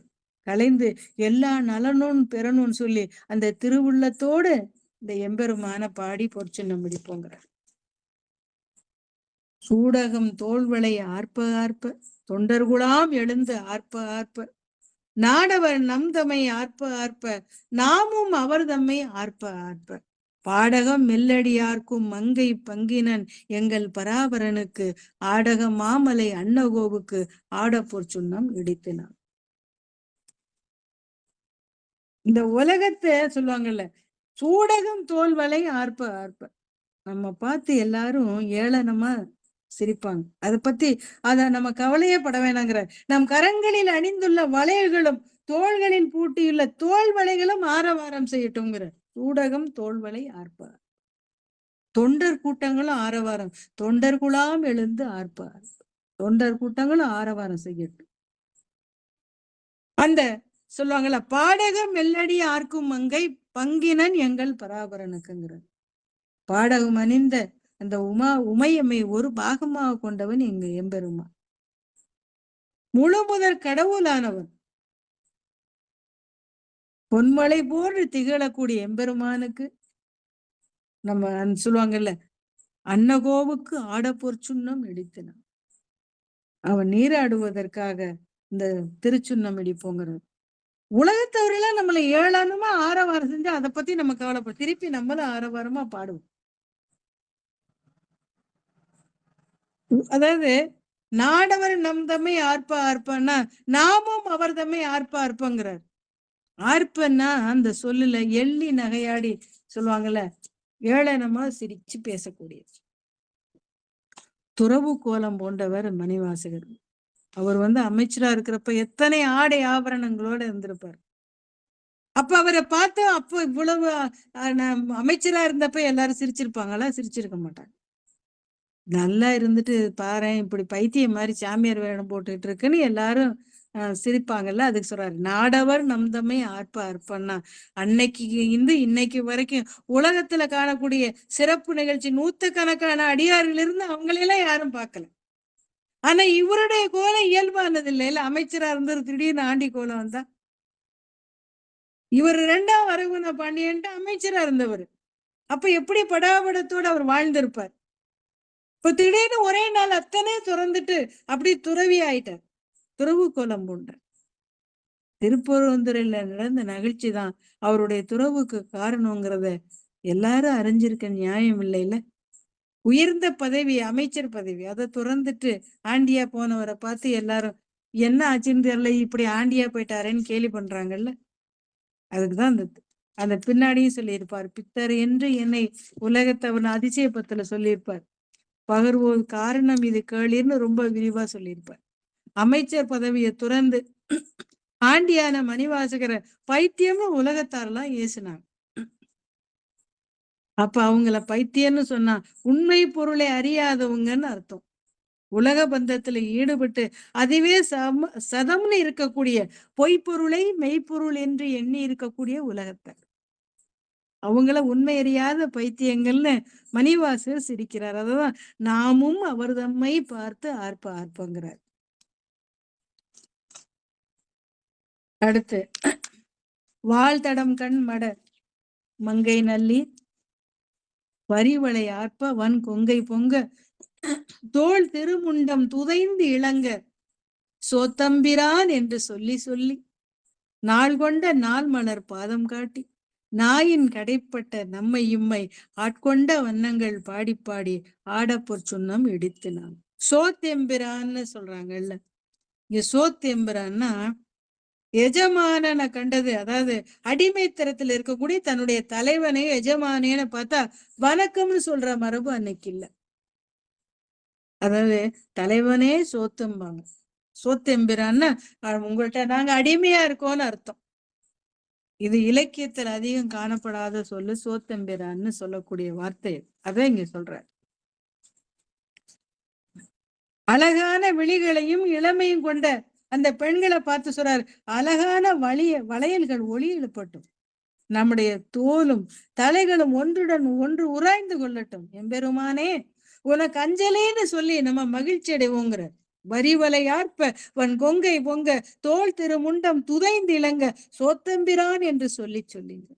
கலைந்து எல்லா நலனும் பெறணும்னு சொல்லி அந்த திருவுள்ளத்தோடு இந்த எம்பெருமான பாடி பொற்சுண்ணம் முடிப்போங்கிறார். சூடகம் தோல்வளை ஆர்ப்ப ஆர்ப்ப தொண்டர்குலாம் எழுந்து ஆர்ப்ப ஆர்ப்ப நாடவர் நம் தம்மை ஆர்ப்ப ஆர்ப்ப நாமும் அவர் தம்மை ஆர்ப்ப ஆர்ப்ப பாடகம் மெல்லடியார்க்கும் மங்கை பங்கினன் எங்கள் பராபரனுக்கு ஆடக மாமலை அன்னகோவுக்கு ஆடப்பொற் சுண்ணம் இடித்தினான். இந்த உலகத்தை சொல்லுவாங்கல்ல, சூடகம் தோல்வளை ஆர்ப்ப ஆர்ப்ப நம்ம பார்த்து எல்லாரும் ஏளனமா சிரிப்பாங்க. அதை பத்தி நம்ம கவலையே பட வேணாங்கிற. நம் கரங்களில் அணிந்துள்ள வளையல்களும் தோள்களில் பூட்டியுள்ள தோல் வளைகளும் ஆரவாரம் செய்யட்டும்ங்கிற. சூடகம் தோல்வளை ஆர்ப்பார், தொண்டர் கூட்டங்களும் ஆரவாரம், தொண்டர் குலாம் எழுந்து ஆர்ப்பார், தொண்டர் கூட்டங்களும் ஆரவாரம் செய்யட்டும். அந்த சொல்லுவாங்கல்ல, பாடகம் மெல்லடி ஆர்க்கும் மங்கை பங்கினன் எங்கள் பராபரனுக்குங்கிற. பாடகம் அணிந்த அந்த உமையம்மை ஒரு பாகமாக கொண்டவன் எங்க எம்பெருமான். முழு முதற் கடவுளானவன். பொன்மலை போன்று திகழக்கூடிய எம்பெருமானுக்கு நம்ம சொல்லுவாங்கல்ல, அன்னகோவுக்கு ஆடப்பொற் சுண்ணம் இடித்தனான். அவன் நீராடுவதற்காக இந்த திருச்சுண்ணம் இடிப்போங்கிறது. உலகத்தவரெல்லாம் நம்மளை ஏளனமா ஆரவாரம் செஞ்சு அதை பத்தி நம்ம கவலைப்படும், திருப்பி நம்மளும் ஆரவாரமா பாடுவோம். அதாவது நாடவர் நம் தம்மை ஆர்ப்ப ஆர்ப்பன்னா நாமும் அவர் தம்மை ஆர்ப்ப ஆர்ப்பங்கிறார். ஆர்ப்பன்னா அந்த சொல்லுல எள்ளி நகையாடி சொல்லுவாங்கல்ல, ஏளனமா சிரிச்சு பேசக்கூடியது. துறவு கோலம் போன்றவர் மணிவாசகர். அவர் அமைச்சரா இருக்கிறப்ப எத்தனை ஆடை ஆபரணங்களோட இருந்திருப்பார். அப்ப அவரை பார்த்து அப்போ இவ்வளவு அமைச்சரா இருந்தப்ப எல்லாரும் சிரிச்சிருப்பாங்களா? சிரிச்சிருக்க மாட்டாங்க. நல்லா இருந்துட்டு பாரு, இப்படி பைத்தியம் மாதிரி சாமியார் வேடம் போட்டுட்டு இருக்குன்னு எல்லாரும் சிரிப்பாங்கல்ல. அதுக்கு சொல்றாரு, நாடவர் நம் தம்மை ஆர்ப்ப ஆர்ப்பன்னா அன்னைக்கு இன்னைக்கு வரைக்கும் உலகத்துல காணக்கூடிய சிறப்பு நிகழ்ச்சி நூத்துக்கணக்கான அடியார்கள் இருந்து அவங்களெல்லாம் யாரும் பார்க்கல. ஆனா இவருடைய கோலம் இயல்பானது இல்ல. அமைச்சரா இருந்து திடீர்னு ஆண்டி கோலம் வந்தா, இவர் 2ஆம் வரகுண பாண்டியன்ட்டு அமைச்சரா இருந்தவர். அப்ப எப்படி படாபடத்தோடு அவர் வாழ்ந்திருப்பார். இப்ப திடீர்னு ஒரே நாள் அத்தனை துறந்துட்டு அப்படி துறவி ஆயிட்டார். துறவு கோலம் பூண்டார். திருப்பரங்குன்றில நடந்த நிகழ்ச்சி தான் அவருடைய துறவுக்கு காரணங்கிறத எல்லாரும் அறிஞ்சிருக்க நியாயம் இல்லைல்ல. உயர்ந்த பதவி, அமைச்சர் பதவி, அதை துறந்துட்டு ஆண்டியா போனவரை பார்த்து எல்லாரும் என்ன ஆச்சுன்னு தெரியல, இப்படி ஆண்டியா போயிட்டாரேன்னு கேலி பண்றாங்கல்ல. அதுக்குதான் அந்த பின்னாடியும் சொல்லியிருப்பார், பித்தர் என்று என்னை உலகத்தவன் அதிசயப்பத்துல சொல்லியிருப்பார். பகர்வோர் காரணம் இது கேளிர்னு ரொம்ப விரிவா சொல்லியிருப்பார். அமைச்சர் பதவியை துறந்து ஆண்டியான மணிவாசகரை பைத்தியம்னு உலகத்தாரெல்லாம் ஏசுனாங்க. அப்ப அவங்கள பைத்தியம்னு சொன்னா உண்மை பொருளை அறியாதவங்கன்னு அர்த்தம். உலக பந்தத்துல ஈடுபட்டு அதுவே சதம்னு இருக்கக்கூடிய பொய்ப்பொருளை மெய்ப்பொருள் என்று எண்ணி இருக்கக்கூடிய உலகத்தை. அவங்கள உண்மை அறியாத பைத்தியங்கள்னு மணிவாசகர் சிரிக்கிறார். அததான் நாமும் அவர் தம்மை பார்த்து ஆர்ப்ப ஆர்ப்பங்கிறார். அடுத்து வாழ்தடம் கண் மட மங்கை நல்லி வரிவளை ஆர்ப்ப வன் கொங்கை பொங்க தோள் திருமுண்டம் துதைந்து இளங்க சோத்தம்பிரான் என்று சொல்லி சொல்லி நாள் கொண்ட நாள் மலர் பாதம் காட்டி நாயின் கடைப்பட்ட நம்மை இம்மை ஆட்கொண்ட வண்ணங்கள் பாடி பாடி ஆடப்பொற் சுண்ணம் இடித்தினான். சோத்தெம்பிரான்னு சொல்றாங்கல்ல, இங்க சோத்தெம்பிரான்னா எஜமானனை கண்டது, அதாவது அடிமைத்தரத்துல இருக்கக்கூடிய தன்னுடைய தலைவனை எஜமானேன்னு பார்த்தா வணக்கம்னு சொல்ற மரபு அன்னைக்கு இல்ல. அதாவது தலைவனே சோத்தும்பாங்க. சோத்தெம்பிரான்னா உங்கள்கிட்ட நாங்க அடிமையா இருக்கோம்னு அர்த்தம். இது இலக்கியத்தில் அதிகம் காணப்படாத சொல்லு சோத்தெம்பிரான்னு சொல்லக்கூடிய வார்த்தை. அதான் இங்க சொல்ற. அழகான விழிகளையும் இளமையும் கொண்ட அந்த பெண்களை பார்த்து சொல்றாரு, அழகான வளையல்கள் ஒளி எழுப்பட்டும், நம்முடைய தோலும் தலைகளும் ஒன்றுடன் ஒன்று உராய்ந்து கொள்ளட்டும், எம்பெருமானே உனக்கு அஞ்சலேன்னு சொல்லி நம்ம மகிழ்ச்சி அடைவோங்கிற. வரிவலையார்ப்ப வன் கொங்கை பொங்க தோல் திருமுண்டம் துதைந்து இளங்க சோத்தம்பிரான் என்று சொல்லி சொல்லிங்க.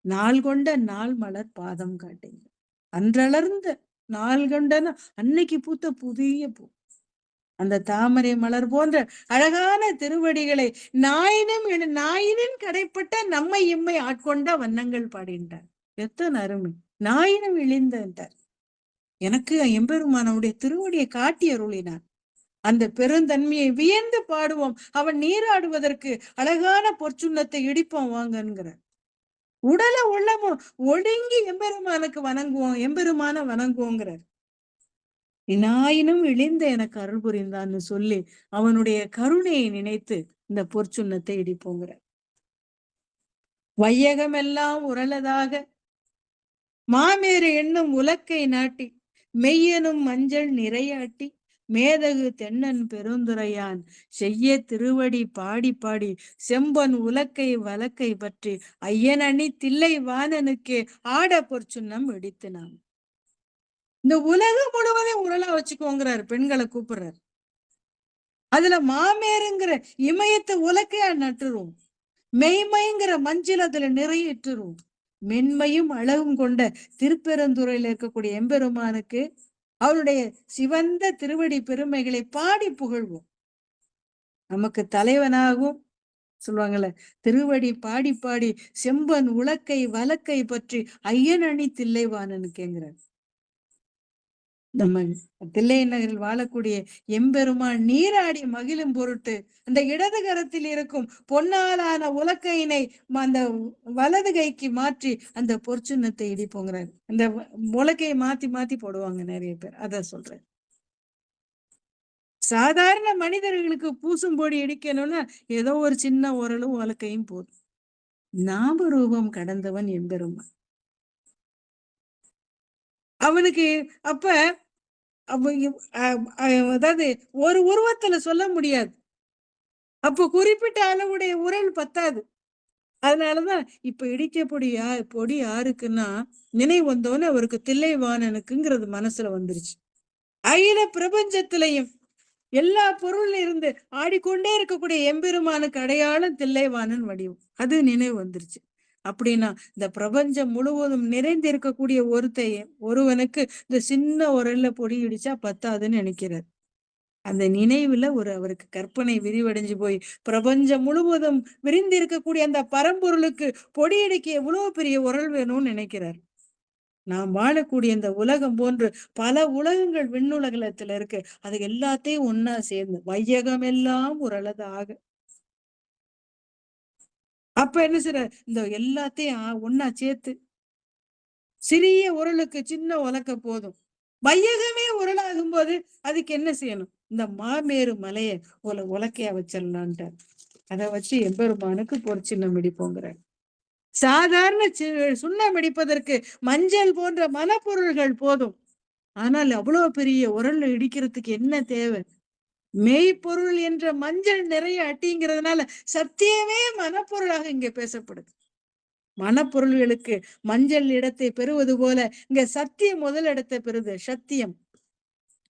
நாள் கொண்ட நாள் மலர் பாதம் காட்டுங்க. அன்றளர்ந்த நாள் கொண்டன அன்னைக்கு பூத்த புதிய பூ, அந்த தாமரை மலர் போன்ற அழகான திருவடிகளை நாயினும் கடைப்பட்ட நம்மை இம்மை ஆட்கொண்ட வண்ணங்கள் பாடின்றார். எத்தனை அருமை! நாயினும் இழிந்தார். எனக்கு எம்பெருமானவுடைய திருவடியை காட்டி அருளினார். அந்த பெருந்தன்மையை வியந்து பாடுவோம். அவன் நீராடுவதற்கு அழகான பொற்சுண்ணத்தை இடிப்போம் வாங்கங்கிற. உடல உள்ளமும் ஒடுங்கி எம்பெருமானுக்கு வணங்குவோம், எம்பெருமான வணங்குவோங்கிறார். நாயினும் இழிந்த எனக்கு அருள் புரிந்தான்னு சொல்லி அவனுடைய கருணையை நினைத்து இந்த பொற்சுண்ணத்தை இடிப்போங்கிற. வையகமெல்லாம் உரளதாக மாமேறு என்னும் உலக்கை நாட்டி மெய்யனும் மஞ்சள் நிறையாட்டி மேதகு தென்னன் பெருந்துரையான் செய்ய திருவடி பாடி பாடி செம்பன் உலக்கை வலக்கை பற்றி ஐயன் அணி தில்லை வாணனுக்கு ஆட பொற்சுண்ணம் இடித்தினான். இந்த உலகம் முழுவதையும் உரலா வச்சுக்கோங்கிறாரு, பெண்களை கூப்பிடுறாரு. அதுல மாமேருங்கிற இமயத்தை உலக்கையா நட்டுருவோம், மெய்மைங்கிற மஞ்சள் அதுல நிறைய இட்டுருவோம். மென்மையும் அழகும் கொண்ட திருப்பெருந்துறையில இருக்கக்கூடிய எம்பெருமானுக்கு அவருடைய சிவந்த திருவடி பெருமைகளை பாடி புகழ்வோம். நமக்கு தலைவனாகவும் சொல்லுவாங்கல்ல, திருவடி பாடி பாடி செம்பன் உலக்கை வலக்கை பற்றி ஐயன் அணி தில்லைவாணனுக்குங்கிறார். நம்ம தில்லை நகரில் வாழக்கூடிய எம்பெருமான் நீராடி மகிழும் பொருட்டு அந்த இடது கரத்தில் இருக்கும் பொன்னாலான உலக்கையினை அந்த வலது கைக்கு மாற்றி அந்த பொற்சுண்ணத்தை இடிப்போங்கிறாரு. அந்த உலக்கையை மாத்தி மாத்தி போடுவாங்க நிறைய பேர், அத சொல்றேன். சாதாரண மனிதர்களுக்கு பூசும் பொடி இடிக்கணும்னா ஏதோ ஒரு சின்ன உரலும் உலக்கையும் போதும். நாம ரூபம் கடந்தவன் எம்பெருமான். அவனுக்கு அப்ப அதாவது ஒரு உருவத்துல சொல்ல முடியாது. அப்போ குறிப்பிட்ட அளவுடைய உரல் பத்தாது. அதனாலதான் இப்ப இடிக்க பொடி யாருக்குன்னா நினைவு வந்தோன்னு அவருக்கு தில்லைவாணனுக்குங்கிறது மனசுல வந்துருச்சு. அகில பிரபஞ்சத்திலையும் எல்லா பொருள்ல இருந்து ஆடிக்கொண்டே இருக்கக்கூடிய எம்பெருமானுக்கு அடையாளம் தில்லைவாணன் வடிவம், அது நினைவு வந்துருச்சு. அப்படின்னா இந்த பிரபஞ்சம் முழுவதும் நிறைந்து இருக்கக்கூடிய ஒருவனுக்கு இந்த சின்ன உரல்ல பொடி இடிச்சா பத்தாதுன்னு நினைக்கிறார். அந்த நினைவுல அவருக்கு கற்பனை விரிவடைஞ்சு போய் பிரபஞ்சம் முழுவதும் விரிந்து இருக்கக்கூடிய அந்த பரம்பொருளுக்கு பொடி இடிக்க எவ்வளவு பெரிய உரல் வேணும்னு நினைக்கிறார். நாம் வாழக்கூடிய இந்த உலகம் போன்று பல உலகங்கள் விண்ணுலகத்துல இருக்கு. அது எல்லாத்தையும் ஒன்னா சேர்ந்து வையகம் எல்லாம் உரளதாக. அப்ப என்ன செய்ற, இந்த எல்லாத்தையும் ஒன்னா சேர்த்து சிறிய உரலுக்கு சின்ன உலக்க போதும். வையகமே உரலாகும் போது அதுக்கு என்ன செய்யணும், இந்த மாமேரு மலைய உலக்கையா வச்சிடலான்ட்டார். அதை வச்சு எம்பெருமானுக்கு பொற்சின்னம் இடிப்போங்கிறார். சாதாரண சுண்ணம் இடிப்பதற்கு மஞ்சள் போன்ற மனப்பொருள்கள் போதும். ஆனால் அவ்வளவு பெரிய உரல் இடிக்கிறதுக்கு என்ன தேவை? மெய்ப்பொருள் என்ற மஞ்சள் நிறைய அட்டிங்கிறதுனால சத்தியமே மனப்பொருளாக இங்க பேசப்படுது. மனப்பொருள்களுக்கு மஞ்சள் இடத்தை பெறுவது போல இங்க சத்தியம் முதல் இடத்தை பெறுது. சத்தியம்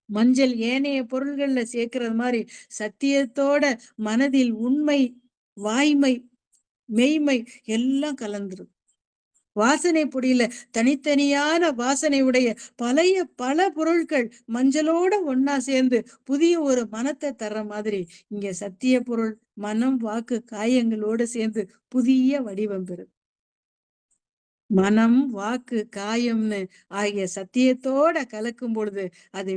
மஞ்சள் ஏனைய பொருள்கள்ல சேர்க்கிறது மாதிரி சத்தியத்தோட மனதில் உண்மை, வாய்மை, மெய்மை எல்லாம் கலந்துரும். வாசனை பொடியில தனித்தனியான வாசனை உடைய பல பொருட்கள் மஞ்சளோட ஒன்னா சேர்ந்து புதிய ஒரு மனத்தை தர்ற மாதிரி இங்க சத்திய பொருள் மனம், வாக்கு, காயங்களோட சேர்ந்து புதிய வடிவம் பெறும். மனம், வாக்கு, காயம்னு ஆகிய சத்தியத்தோட கலக்கும் பொழுது அது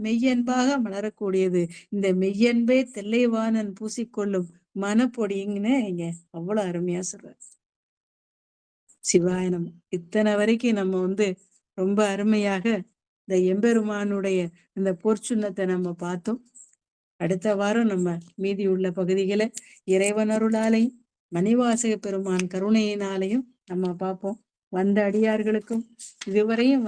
மெய்யன்பாக மலரக்கூடியது. இந்த மெய்யன்பே தெல்லைவானன் பூசிக்கொள்ளும் மனப்பொடிங்கன்னு இங்க அவ்வளவு அருமையா சொல்றாரு. சிவாய நம. இத்தனை வரைக்கும் நம்ம ரொம்ப அருமையாக இந்த எம்பெருமானுடைய இந்த பொற்சுண்ணத்தை நம்ம பார்த்தோம். அடுத்த வாரம் நம்ம மீதி உள்ள பகுதிகளை இறைவன் அருளாலையும் மணிவாசக பெருமான் கருணையினாலையும் நம்ம பார்ப்போம். வந்த அடியார்களுக்கும் இதுவரையும்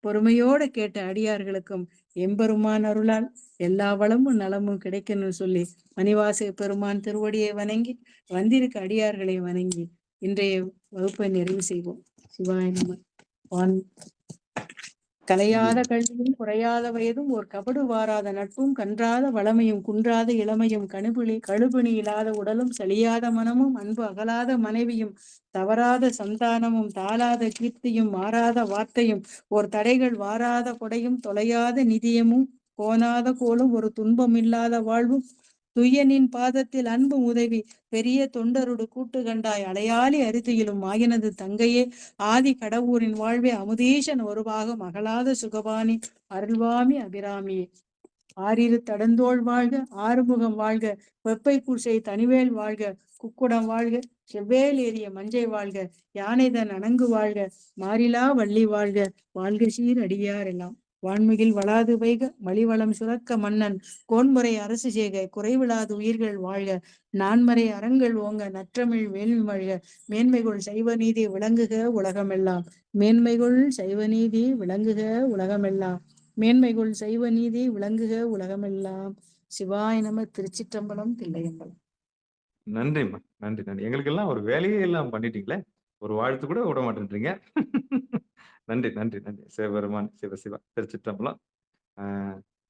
பொறுமையோட கேட்ட அடியார்களுக்கும் எம்பெருமான் அருளால் எல்லா வளமும் நலமும் கிடைக்கணும்னு சொல்லி மணிவாசக பெருமான் திருவடியை வணங்கி வந்திருக்க அடியார்களை வணங்கி இன்றைய வகுப்பை நிறைவு செய்வோம். சிவாய நம. கலையாத கல்வியும் குறையாத வயதும் ஓர் கபடு வாராத நட்பும் கன்றாத வளமையும் குன்றாத இளமையும் கழுபிணி இல்லாத உடலும் சலியாத மனமும் அன்பு அகலாத மனைவியும் தவறாத சந்தானமும் தாளாத கீர்த்தியும் மாறாத வார்த்தையும் ஓர் தடைகள் வாராத கொடையும் தொலையாத நிதியமும் கோணாத கோலும் ஒரு துன்பம் இல்லாத வாழ்வும் துய்யனின் பாதத்தில் அன்பு உதவி பெரிய தொண்டருடு கூட்டு கண்டாய் அலையாளி அரிதியிலும் ஆகினது தங்கையே ஆதி கடவுரின் வாழ்வே அமுதீஷன் ஒரு பாகம் அகலாத சுகபாணி அருள்வாமி அபிராமியே. ஆறிரு தடந்தோள் வாழ்க, ஆறுமுகம் வாழ்க, வெப்பை பூசை தனிவேல் வாழ்க, குக்குடம் வாழ்க, செவ்வேல் ஏறிய மஞ்சை வாழ்க, யானைதன் அணங்கு வாழ்க, மாறிலா வள்ளி வாழ்க, வாழ்க சீர் அடியார் எல்லாம். வான்மிகில் வளாது வைக மலிவளம் சுரக்க மன்னன் கோன்முறை அரசு செய்க குறைவிலாது உயிர்கள் வாழ்க, நான்மறை அறங்கள் ஓங்க நற்றமிழ் வேள்வி மழ்க, மேன்மைகள் சைவ நீதி விளங்குக உலகமெல்லாம். மேன்மைகள் சைவ நீதி விளங்குக உலகமெல்லாம். மேன்மைகள் சைவ நீதி விளங்குக உலகமெல்லாம். சிவாய நம. திருச்சிற்றம்பலம். தில்லையம்பலம். நன்றிம்மா. நன்றி நன்றி. எங்களுக்கு எல்லாம் ஒரு வேலையே எல்லாம் பண்ணிட்டீங்களே. ஒரு வாழ்த்து கூட விட மாட்டேன்றீங்க. நன்றி நன்றி நன்றி. சிவபெருமான் சிவசிவா. திருச்சிற்றம்பலம்.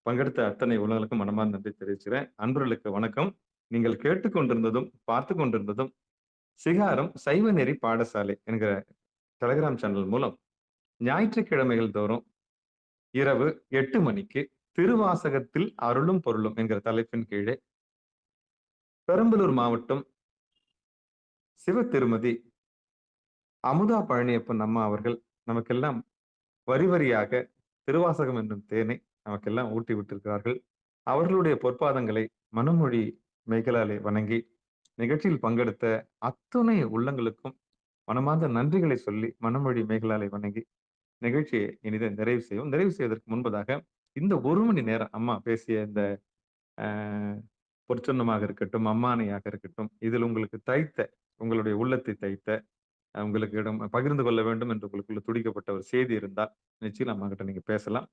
பங்கெடுத்த அத்தனை உலகளுக்கும் மனமார்ந்த நன்றி தெரிவிச்சுக்கிறேன். அன்பர்களுக்கு வணக்கம். நீங்கள் கேட்டுக்கொண்டிருந்ததும் பார்த்து கொண்டிருந்ததும் சிகாரம் சைவ நெறி பாடசாலை என்கிற டெலிகிராம் சேனல் மூலம் ஞாயிற்றுக்கிழமைகள் தோறும் இரவு 8 மணிக்கு திருவாசகத்தில் அருளும் பொருளும் என்கிற தலைப்பின் கீழே பெரம்பலூர் மாவட்டம் சிவ திருமதி அமுதா பழனியப்பன் அம்மா அவர்கள் நமக்கெல்லாம் வரி வரியாக திருவாசகம் என்னும் தேனை நமக்கெல்லாம் ஊட்டி விட்டிருக்கிறார்கள். அவர்களுடைய பொற்பாதங்களை மனமொழி மெய்களாலே வணங்கி நிகழ்ச்சியில் பங்கெடுத்த அத்துணை உள்ளங்களுக்கும் மனமார்ந்த நன்றிகளை சொல்லி மனமொழி மெய்களாலே வணங்கி நிகழ்ச்சியை இனிதை நிறைவு செய்வோம். நிறைவு செய்வதற்கு முன்பதாக இந்த 1 மணி நேரம் அம்மா பேசிய இந்த பொற்சொன்னமாக இருக்கட்டும், அம்மானையாக இருக்கட்டும், இதில் உங்களுக்கு தைத்த உங்களுடைய உள்ளத்தை தைத்த உங்களுக்கு இடம் பகிர்ந்து கொள்ள வேண்டும் என்று உங்களுக்குள்ள துடிக்கப்பட்ட ஒரு செய்தி இருந்தால் நிச்சயம் அம்மா கிட்ட நீங்க பேசலாம்.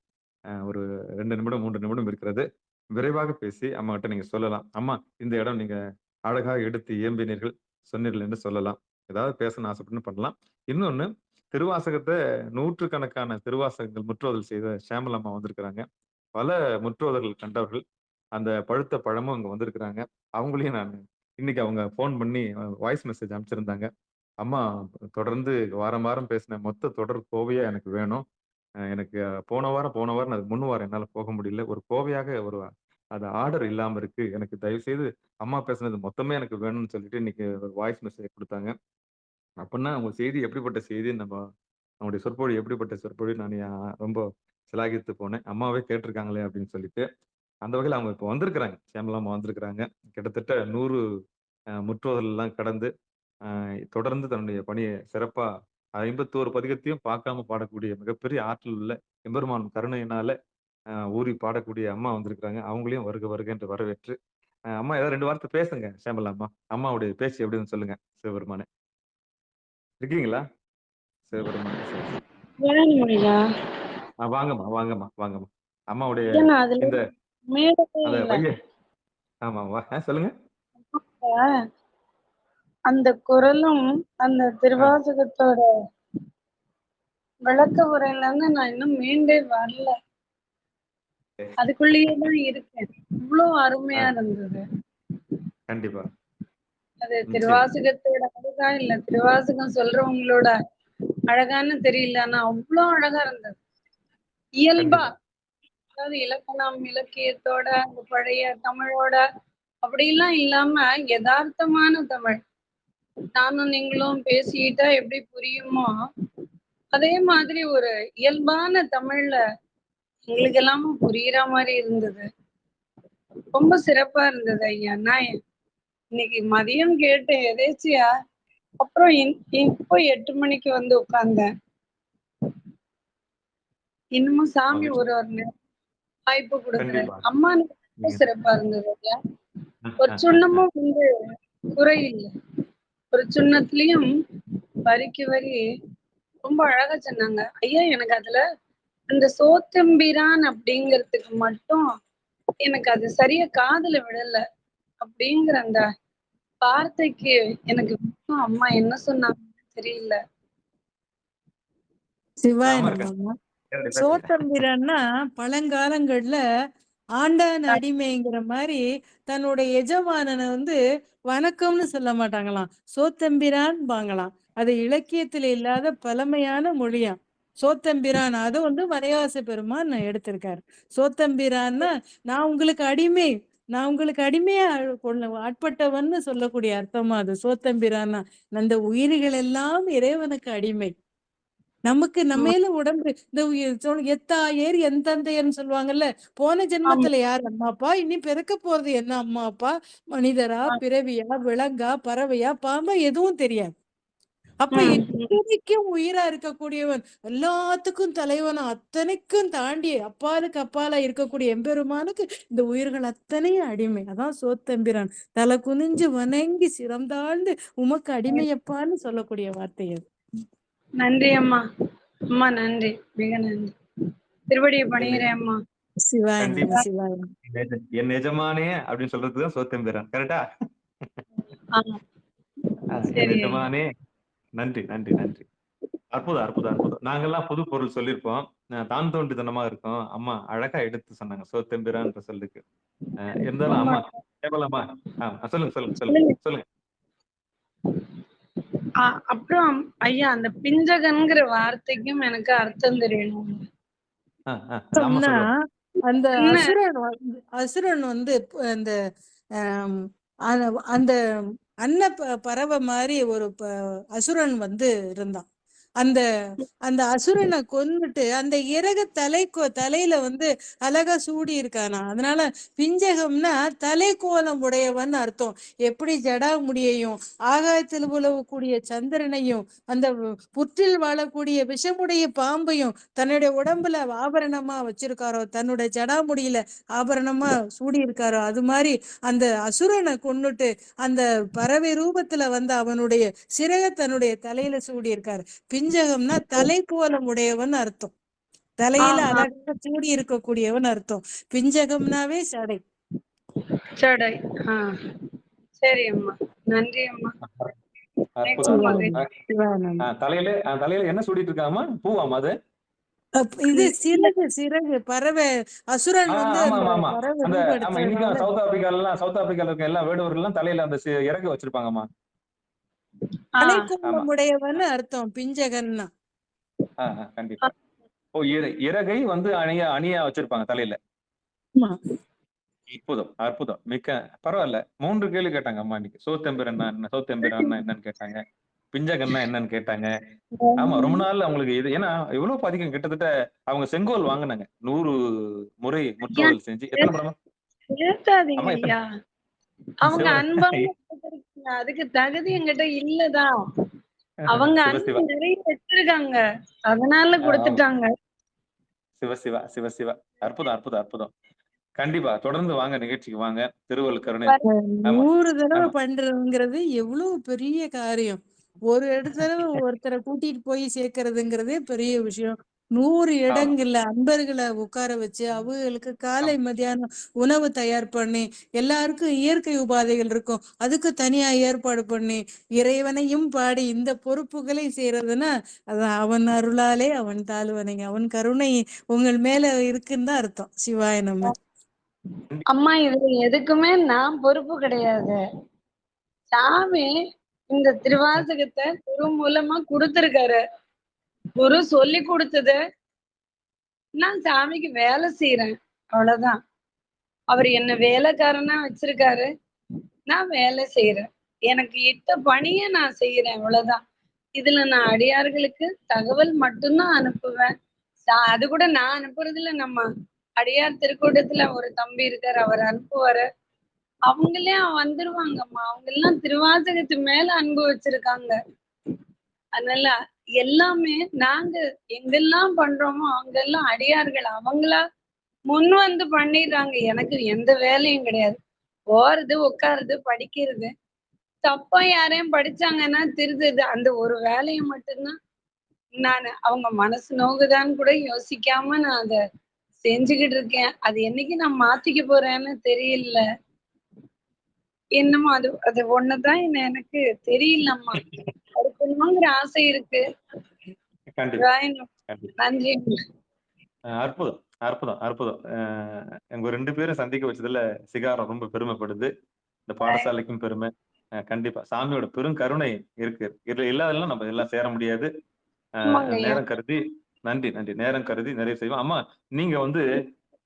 ஒரு 2 நிமிடம் 3 நிமிடம் இருக்கிறது. விரைவாக பேசி அம்மா கிட்ட நீங்க சொல்லலாம். அம்மா இந்த இடம் நீங்க அழகாக எடுத்து இயம்பினீர்கள் சொன்னீர்கள் என்று சொல்லலாம். ஏதாவது பேசணும்னு ஆசைப்பட்டு பண்ணலாம். இன்னொன்னு திருவாசகத்தை 100கணக்கான திருவாசகங்கள் முற்றோதல் செய்த ஷியாமளா அம்மா வந்திருக்கிறாங்க. பல முற்றோதல்கள் கண்டவர்கள். அந்த பழுத்த பழமும் அங்க வந்திருக்கிறாங்க. அவங்களையும் நான் இன்னைக்கு அவங்க போன் பண்ணி வாய்ஸ் மெசேஜ் அனுப்பிச்சிருந்தாங்க. அம்மா தொடர்ந்து வாரம் வாரம் பேசின மொத்த தொடர் கோவையா எனக்கு வேணும். எனக்கு போன வாரம் அதுக்கு முன் வாரம் என்னால போக முடியல. ஒரு கோவையாக அது ஆர்டர் இல்லாம இருக்கு. எனக்கு தயவு செய்து அம்மா பேசுனது மொத்தமே எனக்கு வேணும்னு சொல்லிட்டு இன்னைக்கு ஒரு வாய்ஸ் மெசேஜ் கொடுத்தாங்க. அப்படின்னா உங்க செய்தி எப்படிப்பட்ட செய்தி, நம்முடைய சொற்பொழி எப்படிப்பட்ட சொற்பொழி நான் ரொம்ப சிலாகித்து போனேன். அம்மாவே கேட்டிருக்காங்களே அப்படின்னு சொல்லிட்டு. அந்த வகையில் அவங்க இப்போ வந்திருக்கிறாங்க. ஷியாமளா வந்திருக்கிறாங்க. கிட்டத்தட்ட 100 முற்றோதல் எல்லாம் கடந்து தொடர்ந்து தன்னுடைய பணியை சிறப்பா 51 பதிகத்தையும் பார்க்காம பாடக்கூடிய மிகப்பெரிய ஆற்றல் உள்ள எம்பெருமான் கருணையினால ஊறி பாடக்கூடிய அம்மா வந்திருக்கிறாங்க. அவங்களையும் வருக வருக என்று வரவேற்று அம்மா ஏதாவது 2 வார்த்தை பேசுங்க. ஷியாமளா அம்மா, அம்மாவுடைய பேச்சு எப்படின்னு சொல்லுங்க. சிவபெருமானே இருக்கீங்களா? சிவபெருமானே வாங்கம்மா வாங்கம்மா வாங்கம்மா. அம்மாவுடைய இந்த அந்த வைய ஆமா சொல்லுங்க. அந்த குரலும் அந்த திருவாசகத்தோட விளக்க உரையில இருந்து நான் இன்னும் மீண்டே வரல. அதுக்குள்ளேயே தான் இருக்கேன். இவ்வளவு அருமையா இருந்தது. கண்டிப்பா. அது நிச்சயமா. திருவாசகத்தோட அழகா இல்ல திருவாசகம் சொல்றவங்களோட அழகான்னு தெரியல. ஆனா அவ்வளவு அழகா இருந்தது. இயல்பா, கண்டிப்பா. அதாவது இலக்கணம் இலக்கியத்தோட அந்த பழைய தமிழோட அப்படிலாம் இல்லாம யதார்த்தமான தமிழ். நானும் நீங்களும் பேசிக்கிட்டா எப்படி புரியுமோ அதே மாதிரி ஒரு இயல்பான தமிழ்ல எங்களுக்கு எல்லாமும் புரியுற மாதிரி இருந்தது. ரொம்ப சிறப்பா இருந்தது ஐயா. நான் இன்னைக்கு மதியம் கேட்டேன் எதேச்சியா. அப்புறம் இப்போ 8 மணிக்கு வந்து உட்கார்ந்தேன். இன்னமும் சாமி மகிழ்ச்சி. ஒரு வாய்ப்பு கொடுக்குறேன். கண்டிப்பா. அம்மா ரொம்ப சிறப்பா இருந்தது ஐயா. ஒரு சுண்ணமும் வந்து குறை இல்லை. ஒரு சுண்ணத்துலயும் வரிக்கு வரி ரொம்ப அழகா சொன்னாங்க ஐயா. எனக்கு அதுல அந்த சோத்தம்பிரான் அப்படிங்கறதுக்கு மட்டும் எனக்கு அது சரியா காதுல விழல. அப்படிங்கிற அந்த வார்த்தைக்கு எனக்கு அம்மா என்ன சொன்னாங்கன்னு தெரியல. சிவாய ராமர் நமக. கண்டிப்பா. சோத்தம்பிரான்னா பழங்காலங்கள்ல ஆண்டான் அடிமைங்கிற மாதிரி தன்னுடைய எஜமானனை வந்து வணக்கம்னு சொல்ல மாட்டாங்களாம், சோத்தம்பிரான் பாங்களாம். அது இலக்கியத்துல இல்லாத பழமையான மொழியாம் சோத்தம்பிரான். அது வந்து மலையாச பெருமான் எடுத்திருக்காரு. சோத்தம்பிரான்னா நான் உங்களுக்கு அடிமை, நான் உங்களுக்கு அடிமையா ஆட்பட்டவன்னு சொல்லக்கூடிய அர்த்தமா அது சோத்தம்பிரான்னா. அந்த உயிர்கள் எல்லாம் இறைவனுக்கு அடிமை. நமக்கு நம்மேல உடம்பு இந்த எத்தா ஏர் என் தந்தையர்னு சொல்லுவாங்கல்ல. போன ஜென்மத்துல யார் அம்மா அப்பா, இனி பிறக்க போறது என்ன அம்மா அப்பா, மனிதரா பிறவியா விலங்கா பறவையா பாம்பா எதுவும் தெரியாது. அப்ப இத்தனைக்கும் உயிரா இருக்கக்கூடியவன், எல்லாத்துக்கும் தலைவனா, அத்தனைக்கும் தாண்டி அப்பாலுக்கு அப்பாலா இருக்கக்கூடிய எம்பெருமானுக்கு இந்த உயிர்கள் அத்தனையும் அடிமை. அதான் சோத்தம்பிரான். தலை குனிஞ்சு வணங்கி சிறந்தாழ்ந்து உமக்கு அடிமையப்பான்னு சொல்லக்கூடிய வார்த்தை அது. நன்றி அம்மா. அம்மா நன்றி, மிக நன்றி. திருவடியை பணிகிறேன் அம்மா. சிவாய நம சிவாய நம. என் எஜமானே அப்படின்னு சொல்றதுதான் சோத்தம்பிரான். கரெக்டா? என் எஜமானே. நன்றி நன்றி நன்றி. அற்புதம் அற்புதம் அற்புதம். நாங்கெல்லாம் புது பொருள் சொல்லியிருப்போம். தான் தோன்றித்தனமா இருக்கும். அம்மா அழகா எடுத்து சொன்னாங்க சோத்தம்பிரான்ற சொல்லுக்கு. இருந்தாலும் அம்மா கேவலமா சொல்லுங்க சொல்லுங்க சொல்லுங்க சொல்லுங்க. அப்புறம் ஐயா அந்த பிஞ்சகன்கிற வார்த்தைக்கும் எனக்கு அர்த்தம் தெரியணும். அந்த அசுரன் வந்து அந்த அந்த அன்ன பறவை மாதிரி ஒரு அசுரன் வந்து இருந்தான். அந்த அந்த அசுரனை கொன்னுட்டு அந்த இறக தலையில வந்து அழகா சூடி இருக்கானா. அதனால பிஞ்சகம்னா தலைக்கோலம் உடையவன் அர்த்தம். எப்படி ஜடாமுடியையும் ஆகாயத்தில் உலவக்கூடிய சந்திரனையும் அந்த புற்றில் வாழக்கூடிய விஷமுடைய பாம்பையும் தன்னுடைய உடம்புல ஆபரணமா வச்சிருக்காரோ, தன்னுடைய ஜடாமுடியில ஆபரணமா சூடி இருக்காரோ, அது மாதிரி அந்த அசுரனை கொன்னுட்டு அந்த பறவை ரூபத்துல வந்து அவனுடைய சிறக தன்னுடைய தலையில சூடி இருக்காரு. பிஞ்சகம்னா தலைக்கோலம் உடையவன் அர்த்தம். தலையில அழகாக சூடி இருக்கக்கூடியவன் அர்த்தம். பிஞ்சகம்னாவே சடை. சடை. சரி அம்மா. நன்றி அம்மா. தலையில என்ன சூடிட்டு இருக்காமா? பூவாமா அது? இது சிறகு பறவை. அசுரன் வந்து இன்னைக்கு சவுத் ஆப்பிரிக்கால இருக்க எல்லா வேடுவர்கள் எல்லாம் தலையில அந்த இறகு வச்சிருப்பாங்கம்மா. தலைக்கோலம் உடையவன் அர்த்தம் பிஞ்சகன்னா. கண்டிப்பா. இறகை வந்து அணியா வச்சிருப்பாங்க தலையில. அற்புதம் அற்புதம். மிக்க பரவாயில்ல. 3 கேள்வி கேட்டாங்க அம்மா இன்னைக்கு. சோத்தம்பிரான்னா என்ன, சோத்தம்பிரான்னா என்னன்னு கேட்டாங்க, பிஞ்சகன்னா என்னன்னு கேட்டாங்க. ஆமா, ரொம்ப நாள் அவங்களுக்கு இது. ஏன்னா இவ்வளவு பதிகம் கிட்டத்தட்ட அவங்க செங்கோல் வாங்கினாங்க 100 முறை முற்றோதல் செஞ்சு. எத்தனை படமா? அவங்க அன்பா அதுக்கு தகுதி என்கிட்ட இல்லதான். அவங்க அன்பு நிறைய வச்சிருக்காங்க, அதனால கொடுத்துட்டாங்க. சிவசிவா சிவசிவா. அற்புதம் அற்புதம் அற்புதம். கண்டிப்பா தொடர்ந்து வாங்க, நிகழ்ச்சிக்கு வாங்க. திருவள்ளுவர் 100 தடவை பண்றதுங்கிறது எவ்வளவு பெரிய காரியம். ஒரு தடவை ஒருத்தரை கூட்டிட்டு போய் சேர்க்கறதுங்கிறதே பெரிய விஷயம். 100 ஆமா இடங்கள்ல அன்பர்களை உட்கார வச்சு அவங்களுக்கு காலை ஆமா மத்தியானம் உணவு தயார் பண்ணி எல்லாருக்கும் இயற்கை உபாதைகள் இருக்கும் அதுக்கு தனியா ஏற்பாடு பண்ணி இறைவனையும் பாடி இந்த பொறுப்புகளை செய்யறதுன்னா அது அவன் அருளாலே அவன் தாழ்வனைங்க அவன் கருணை உங்கள் மேல இருக்குன்னு தான் அர்த்தம். சிவாய நம்ம. அம்மா இதுல எதுக்குமே நான் பொறுப்பு கிடையாது. சாமி இந்த திருவாசகத்தை குரு மூலமா கொடுத்திருக்காரு. குரு சொல்லி கொடுத்தது நான் சாமிக்கு வேலை செய்யறேன், அவ்வளவுதான். அவர் என்ன வேலைக்காரனா வச்சிருக்காரு, நான் வேலை செய்யறேன். எனக்கு இட்ட பணியை நான் செய்யறேன், அவ்வளவுதான். இதுல நான் அடியார்களுக்கு தகவல் மட்டும்தான் அனுப்புவேன். அது கூட நான் அனுப்புறதுல நம்ம அடியார் திருக்கூட்டத்துல ஒரு தம்பி இருக்காரு, அவர் அனுப்புவாரு. அவங்களே வந்துருவாங்கம்மா. அவங்க எல்லாம் திருவாசகத்து மேல அன்பு வச்சிருக்காங்க. அதனால எல்லாமே நாங்க எங்கெல்லாம் பண்றோமோ அங்கெல்லாம் அடியார்கள் அவங்களா முன் வந்து பண்ணிடுறாங்க. எனக்கு எந்த வேலையும் கிடையாது. போறது, உட்காருது, படிக்கிறது. தப்பா யாரையும் படிச்சாங்கன்னா திருத்துது. அந்த ஒரு வேலையை மட்டும்தான் நானு அவங்க மனசு நோகுதான்னு கூட யோசிக்காம நான் அத செஞ்சுக்கிட்டு இருக்கேன். அது என்னைக்கு நான் மாத்திக்க போறேன்னு தெரியல. என்னமோ அது அது ஒண்ணுதான் எனக்கு தெரியலம்மா. படிக்கணுங்கிற ஆசை இருக்கு. கண்டிப்பா வேணும். கண்டிப்பா நன்றி. அற்புதம் அற்புதம் அற்புதம். எங்க 2 பேரும் சந்திக்க வச்சதுல சிகாரம் ரொம்ப பெருமைப்படுது. இந்த பாடசாலைக்கும் பெருமை. கண்டிப்பா சாமியோட பெரும் கருணை இருக்கு. இதுல இல்லாதெல்லாம் நம்ம எல்லாம் சேர முடியாது. ஆமாங்கய்யா. நேரம் கருதி நன்றி நன்றி. நேரம் கருதி நிறைவு செய்வோம். அம்மா நீங்க வந்து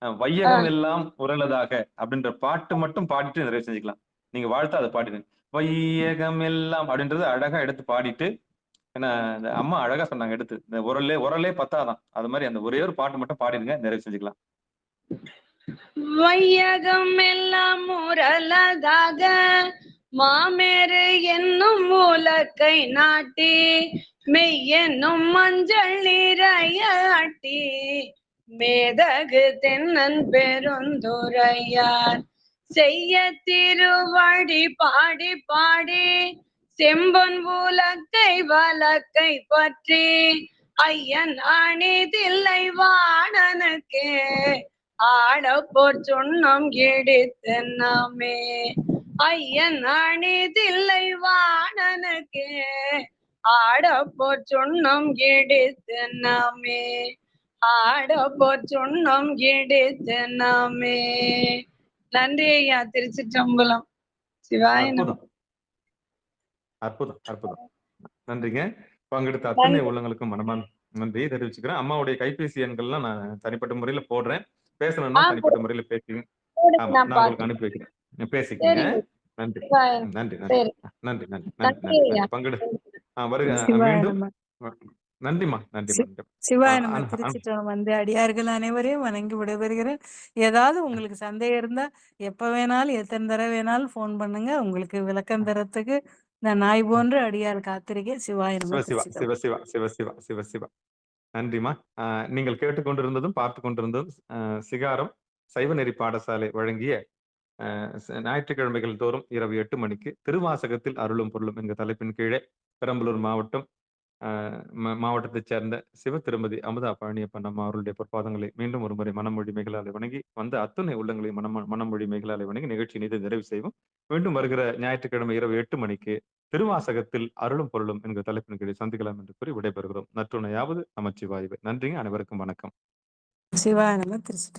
வையகம் எல்லாம் உரளதாக அப்படின்ற பாட்டு மட்டும் பாடிட்டு நிறைவு செஞ்சுக்கலாம். நீங்க வாழ்த்து அதை பாடிடுங்க. வையகம் எல்லாம் அப்படின்றது அழகா எடுத்து பாடிட்டு, ஏன்னா இந்த அம்மா அழகா சொன்னாங்க எடுத்து இந்த உரலே உரலே பத்தாதான். அது மாதிரி அந்த ஒரே ஒரு பாட்டு மட்டும் பாடிடுங்க, நிறைவு செஞ்சுக்கலாம். வையகம் எல்லாம் உரலதாக மாமேறு என்னும் மூலக்கை நாட்டி மெய்யென்னும் மஞ்சள் நீரையாட்டி மேதகு தென்னன் பெருந்துரையார் செய்ய திருவடி பாடி பாடி செம்பொன் உலக்கை வலக்கை பற்றி ஐயன் அணிதில்லை வாணனுக்கே ஆடப்போர் சொன்னம் எடுத்தனாமே. ஐயன் அணிதில்லை வாணனுக்கே ஆடப்போர் சொன்னம் எடுத்தனாமே. ஆடப்போர் சொன்னம் எடுத்தனாமே. நன்றி ஐயா. திருச்சிற்றம்பலம். சிவாய நம. அற்புதம் அற்புதம் அற்புதம். நன்றிங்க. பங்கெடுத்த அத்தனை உள்ளங்களுக்கும் மனமான நன்றி தெரிவிச்சுக்கிறேன். அம்மாவுடைய கைபேசி எண்கள்லாம் நான் தனிப்பட்ட முறையில போடுறேன். பேசணும்னா தனிப்பட்ட முறையில பேசுங்க. ஆமா, நான் நான் உங்களுக்கு அனுப்பி வைக்கிறேன். பேசிக்கங்க. நன்றி நன்றி நன்றி சரி. நன்றி நன்றி நன்றி நன்றி நன்றி ஐயா. பங்கெடு வருக சிவாய மீண்டும். நம்ம. நன்றிம்மா நன்றிம்மா. சிவாய நம்ம. திருச்சிற்றம்பலம். வந்து அடியார்கள் அனைவரையும் வணங்கி விடைபெறுகிறேன். ஏதாவது உங்களுக்கு சந்தேகம் இருந்தா எப்ப வேணாலும் எத்தனை தடவை வேணாலும் போன் பண்ணுங்க. உங்களுக்கு விளக்கம் தரத்துக்கு இந்த நாய் போன்ற அடியார் காத்திருக்கேன். சிவாய நம்ம. சிவசிவா சிவசிவா சிவசிவா சிவசிவா. நன்றிமா. நீங்கள் கேட்டுக்கொண்டிருந்ததும் பார்த்து கொண்டிருந்ததும் சிகாரம் சைவநெறி பாடசாலை வழங்கிய ஞாயிற்றுக்கிழமைகள் தோறும் இரவு 8 மணிக்கு திருவாசகத்தில் அருளும் பொருளும் என்ற தலைப்பின் கீழே பெரம்பலூர் மாவட்டம் மாவட்டத்தைச் சேர்ந்த சிவ திருமதி அமுதா பழனியப்பன் அம்மா அவர்களுடைய பொற்பாதங்களை மீண்டும் ஒரு முறை மனமொழி மேகலாலை வணங்கி வந்த அத்துணை உள்ளங்களை மனமொழி மேகலாலை வணங்கி நிகழ்ச்சி நீதி நிறைவு செய்வோம். மீண்டும் வருகிற ஞாயிற்றுக்கிழமை இரவு 8 மணிக்கு திருவாசகத்தில் அருளும் பொருளும் என்கிற தலைப்பின் கீழே சந்திக்கலாம் என்று கூறி விடைபெறுகிறோம். நற்றுணையாவது நமச்சிவாய்வு. நன்றிங்க. அனைவருக்கும் வணக்கம். சிவாய நம்ம. திருச்சி